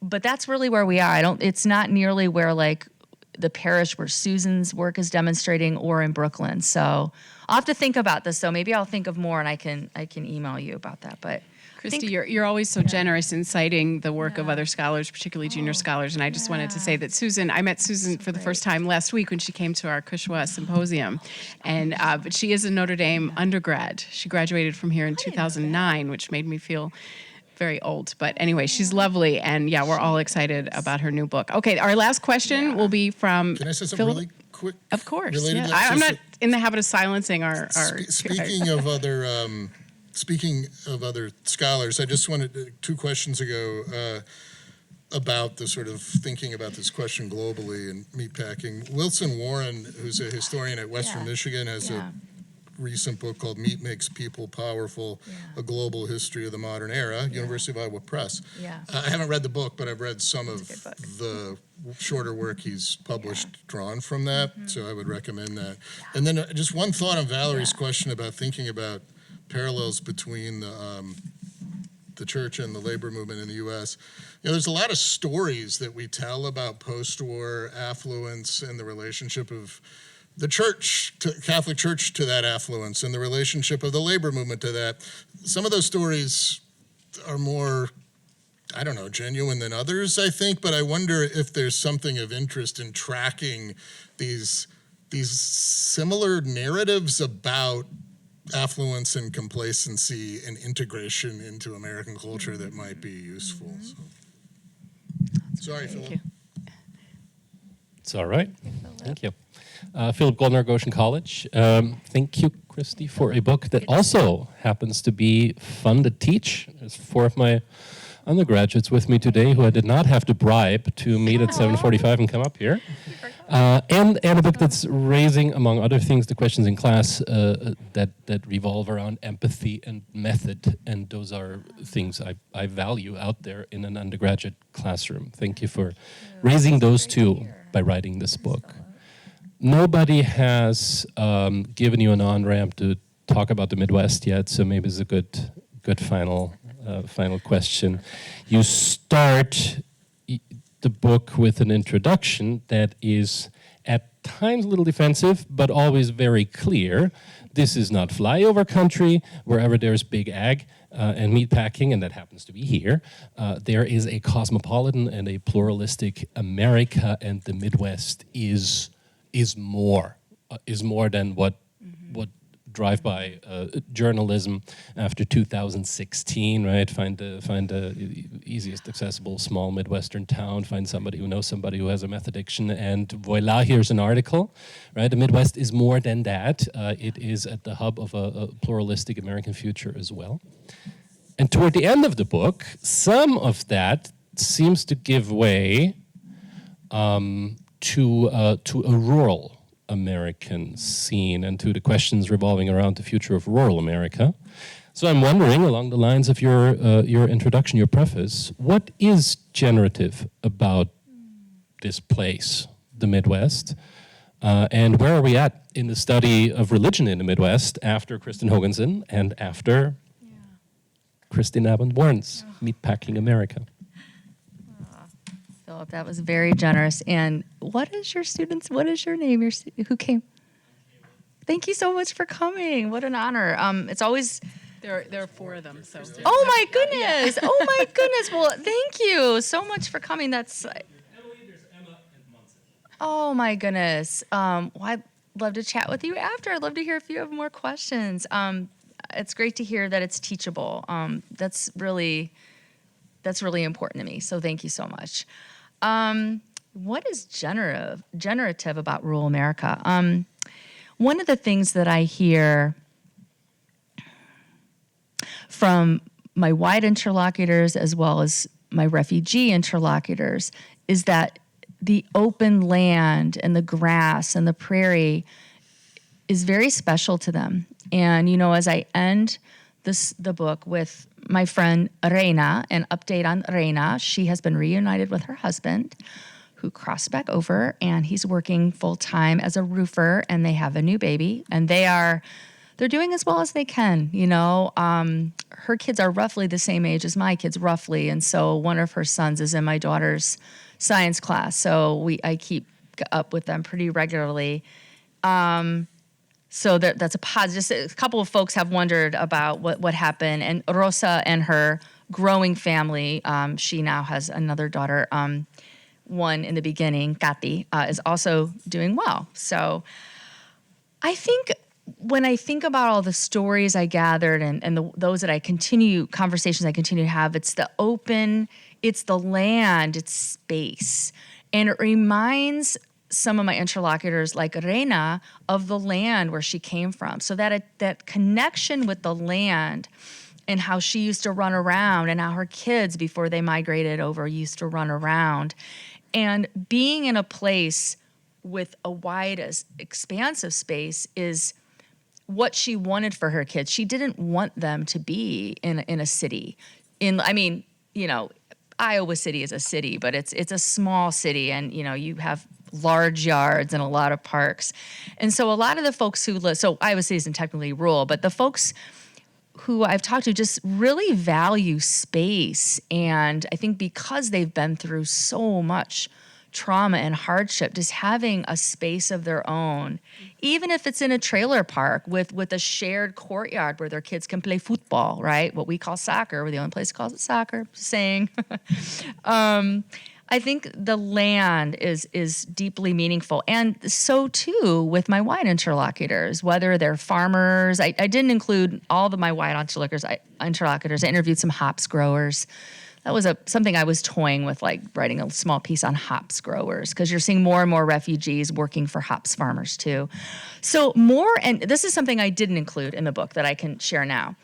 But that's really where we are. It's not nearly where like the parish where Susan's work is demonstrating or in Brooklyn. So I'll have to think about this. So maybe I'll think of more and I can email you about that. But Kristy, you're always so generous in citing the work of other scholars, particularly junior scholars. And I just wanted to say that I met Susan for the first time last week when she came to our Kushwa symposium. And but she is a Notre Dame undergrad. She graduated from here in 2009, which made me feel very old. But anyway, she's lovely. And yeah, we're all excited about her new book. Okay, our last question will be from Can I say something really quick? Of course. Related Yeah. to that? I'm not in the habit of silencing our Speaking of other scholars, I just wanted 2 questions ago about the sort of thinking about this question globally and meatpacking. Wilson Warren, who's a historian at Western Michigan, has a recent book called Meat Makes People Powerful, A Global History of the Modern Era, University of Iowa Press. Yeah. I haven't read the book, but I've read some of a good book. the shorter work he's published drawn from that, so I would recommend that. And then just one thought on Valerie's question about thinking about parallels between the church and the labor movement in the U.S. There's a lot of stories that we tell about post-war affluence and the relationship of the church, Catholic Church, to that affluence, and the relationship of the labor movement to that. Some of those stories are more, I don't know, genuine than others, I think, but I wonder if there's something of interest in tracking these similar narratives about affluence and complacency and integration into American culture that might be useful. So. Sorry, Philip. It's all right. Thank you. Philip Goldner, Goshen College. Thank you, Kristy, for a book that also happens to be fun to teach. There's 4 of my undergraduates with me today who I did not have to bribe to meet at 7:45 and come up here. And a book that's raising, among other things, the questions in class that revolve around empathy and method. And those are things I value out there in an undergraduate classroom. Thank you for raising those two by writing this book. Nobody has given you an on-ramp to talk about the Midwest yet, so maybe it's a good final question. You start the book with an introduction that is at times a little defensive, but always very clear. This is not flyover country. Wherever there's big ag and meat packing, and that happens to be here, there is a cosmopolitan and a pluralistic America, and the Midwest is more than what drive-by journalism after 2016, right? Find the easiest accessible small Midwestern town, find somebody who knows somebody who has a meth addiction, and voila, here's an article, right? The Midwest is more than that. It is at the hub of a pluralistic American future as well. And toward the end of the book, some of that seems to give way to a rural American scene and to the questions revolving around the future of rural America. So I'm wondering, along the lines of your introduction, your preface, what is generative about this place, the Midwest, and where are we at in the study of religion in the Midwest after Kristen Hoganson and after Kristy Nabhan-Warren's Meatpacking America? Philip, that was very generous. And what is your name? Who came? Thank you so much for coming. What an honor. It's always... There are 4 of them, so... Oh, my goodness. Oh, my goodness. Well, thank you so much for coming. That's... Oh, my goodness. Well, I'd love to chat with you after. I'd love to hear if you have more questions. It's great to hear that it's teachable. That's really important to me, so thank you so much. What is generative about rural America? One of the things that I hear from my white interlocutors as well as my refugee interlocutors is that the open land and the grass and the prairie is very special to them. And, as I end the book with my friend Reina, an update on Reina. She has been reunited with her husband, who crossed back over, and he's working full-time as a roofer, and they have a new baby, and they're doing as well as they can, Her kids are roughly the same age as my kids, roughly, and so one of her sons is in my daughter's science class, so I keep up with them pretty regularly. So that's a positive. Just a couple of folks have wondered about what happened. And Rosa and her growing family, she now has another daughter, one in the beginning, Kathy, is also doing well. So I think when I think about all the stories I gathered and those that conversations I continue to have, it's the open, it's the land, it's space. And it reminds some of my interlocutors, like Reina, of the land where she came from. So that connection with the land and how she used to run around and how her kids, before they migrated over, used to run around. And being in a place with a wide, expansive space is what she wanted for her kids. She didn't want them to be in a city. Iowa City is a city, but it's a small city, and you have large yards and a lot of parks. And so a lot of the folks who live, so Iowa City isn't technically rural, but the folks who I've talked to just really value space. And I think because they've been through so much trauma and hardship, just having a space of their own, even if it's in a trailer park with a shared courtyard where their kids can play football, right? What we call soccer. We're the only place that calls it soccer, just saying. I think the land is deeply meaningful. And so too with my white interlocutors, whether they're farmers. I didn't include all of my white interlocutors. I interviewed some hops growers. That was something I was toying with, like writing a small piece on hops growers, because you're seeing more and more refugees working for hops farmers too. So and this is something I didn't include in the book that I can share now.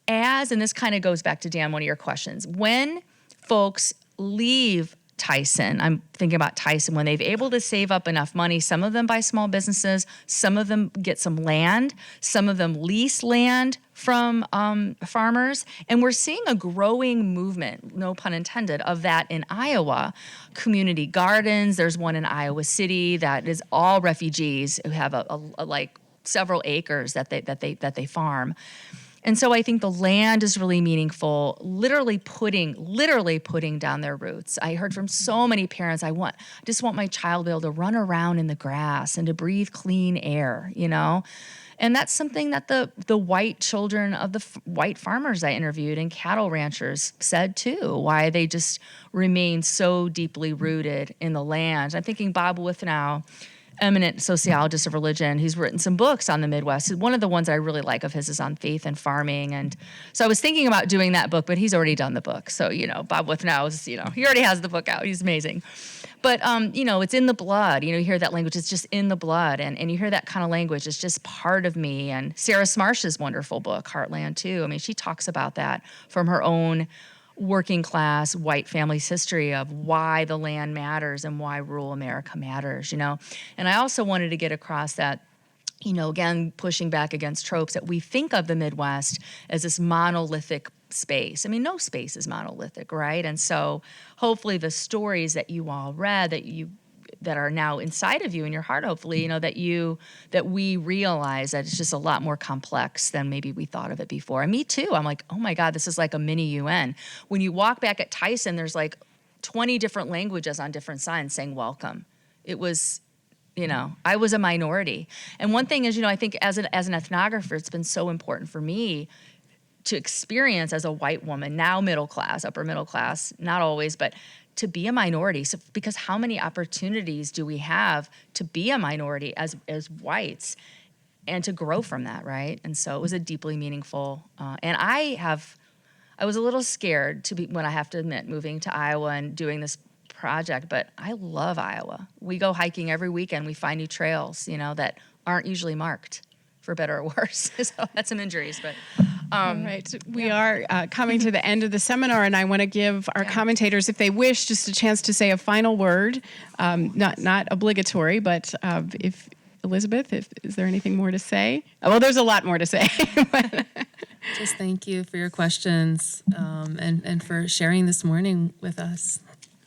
And this kind of goes back to, Dan, one of your questions. When folks leave Tyson, I'm thinking about Tyson, when they've able to save up enough money, some of them buy small businesses, some of them get some land, some of them lease land from farmers. And we're seeing a growing movement, no pun intended, of that in Iowa. Community gardens, there's one in Iowa City that is all refugees who have like several acres that they farm. And so I think the land is really meaningful, literally putting down their roots. I heard from so many parents, I just want my child to be able to run around in the grass and to breathe clean air, And that's something that the white children of the white farmers I interviewed and cattle ranchers said too, why they just remain so deeply rooted in the land. I'm thinking Bob Withnow, eminent sociologist of religion, who's written some books on the Midwest. One of the ones I really like of his is on faith and farming. And so I was thinking about doing that book, but he's already done the book. So, Bob Withnow is, he already has the book out. He's amazing. But, it's in the blood. You hear that language. It's just in the blood. And you hear that kind of language. It's just part of me. And Sarah Smarsh's wonderful book, Heartland, too. I mean, she talks about that from her own working class white family's history of why the land matters and why rural America matters, And I also wanted to get across that, again, pushing back against tropes, that we think of the Midwest as this monolithic space. I mean, no space is monolithic, right? And so hopefully the stories that you all read, that are now inside of you in your heart, hopefully, that we realize that it's just a lot more complex than maybe we thought of it before. And me too. I'm like, oh my God, this is like a mini UN. When you walk back at Tyson, there's like 20 different languages on different signs saying welcome. It was, I was a minority. And one thing is, I think as an ethnographer, it's been so important for me to experience as a white woman, now middle class, upper middle class, not always, but to be a minority. So, because how many opportunities do we have to be a minority as whites and to grow from that, right? And so it was a deeply meaningful, and I was a little scared when I have to admit, moving to Iowa and doing this project, but I love Iowa. We go hiking every weekend. We find new trails, that aren't usually marked, for better or worse. So that's some injuries, but. All right. We are coming to the end of the seminar, and I want to give our commentators, if they wish, just a chance to say a final word. Not obligatory, but if Elizabeth, is there anything more to say? Well, there's a lot more to say. Just thank you for your questions and for sharing this morning with us.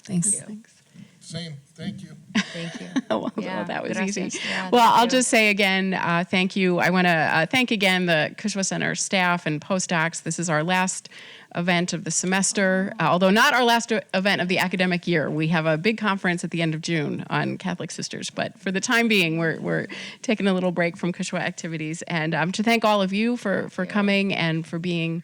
Thanks. Thanks. Same. Thank you. Thank you. Well, that was gracias. easy. Yeah, Well, thank I'll you. just say again, thank you. I want to thank again the Cushwa Center staff and postdocs. This is our last event of the semester, although not our last event of the academic year. We have a big conference at the end of June on Catholic Sisters, but for the time being, we're taking a little break from Cushwa activities. And to thank all of you for coming and for being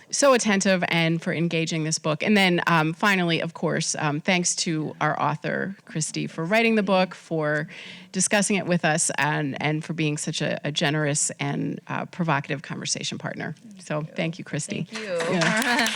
so attentive and for engaging this book. And then finally, of course, thanks to our author, Kristy, for writing the book, for discussing it with us, and for being such a generous and provocative conversation partner. So thank you, Kristy. Thank you. Yeah.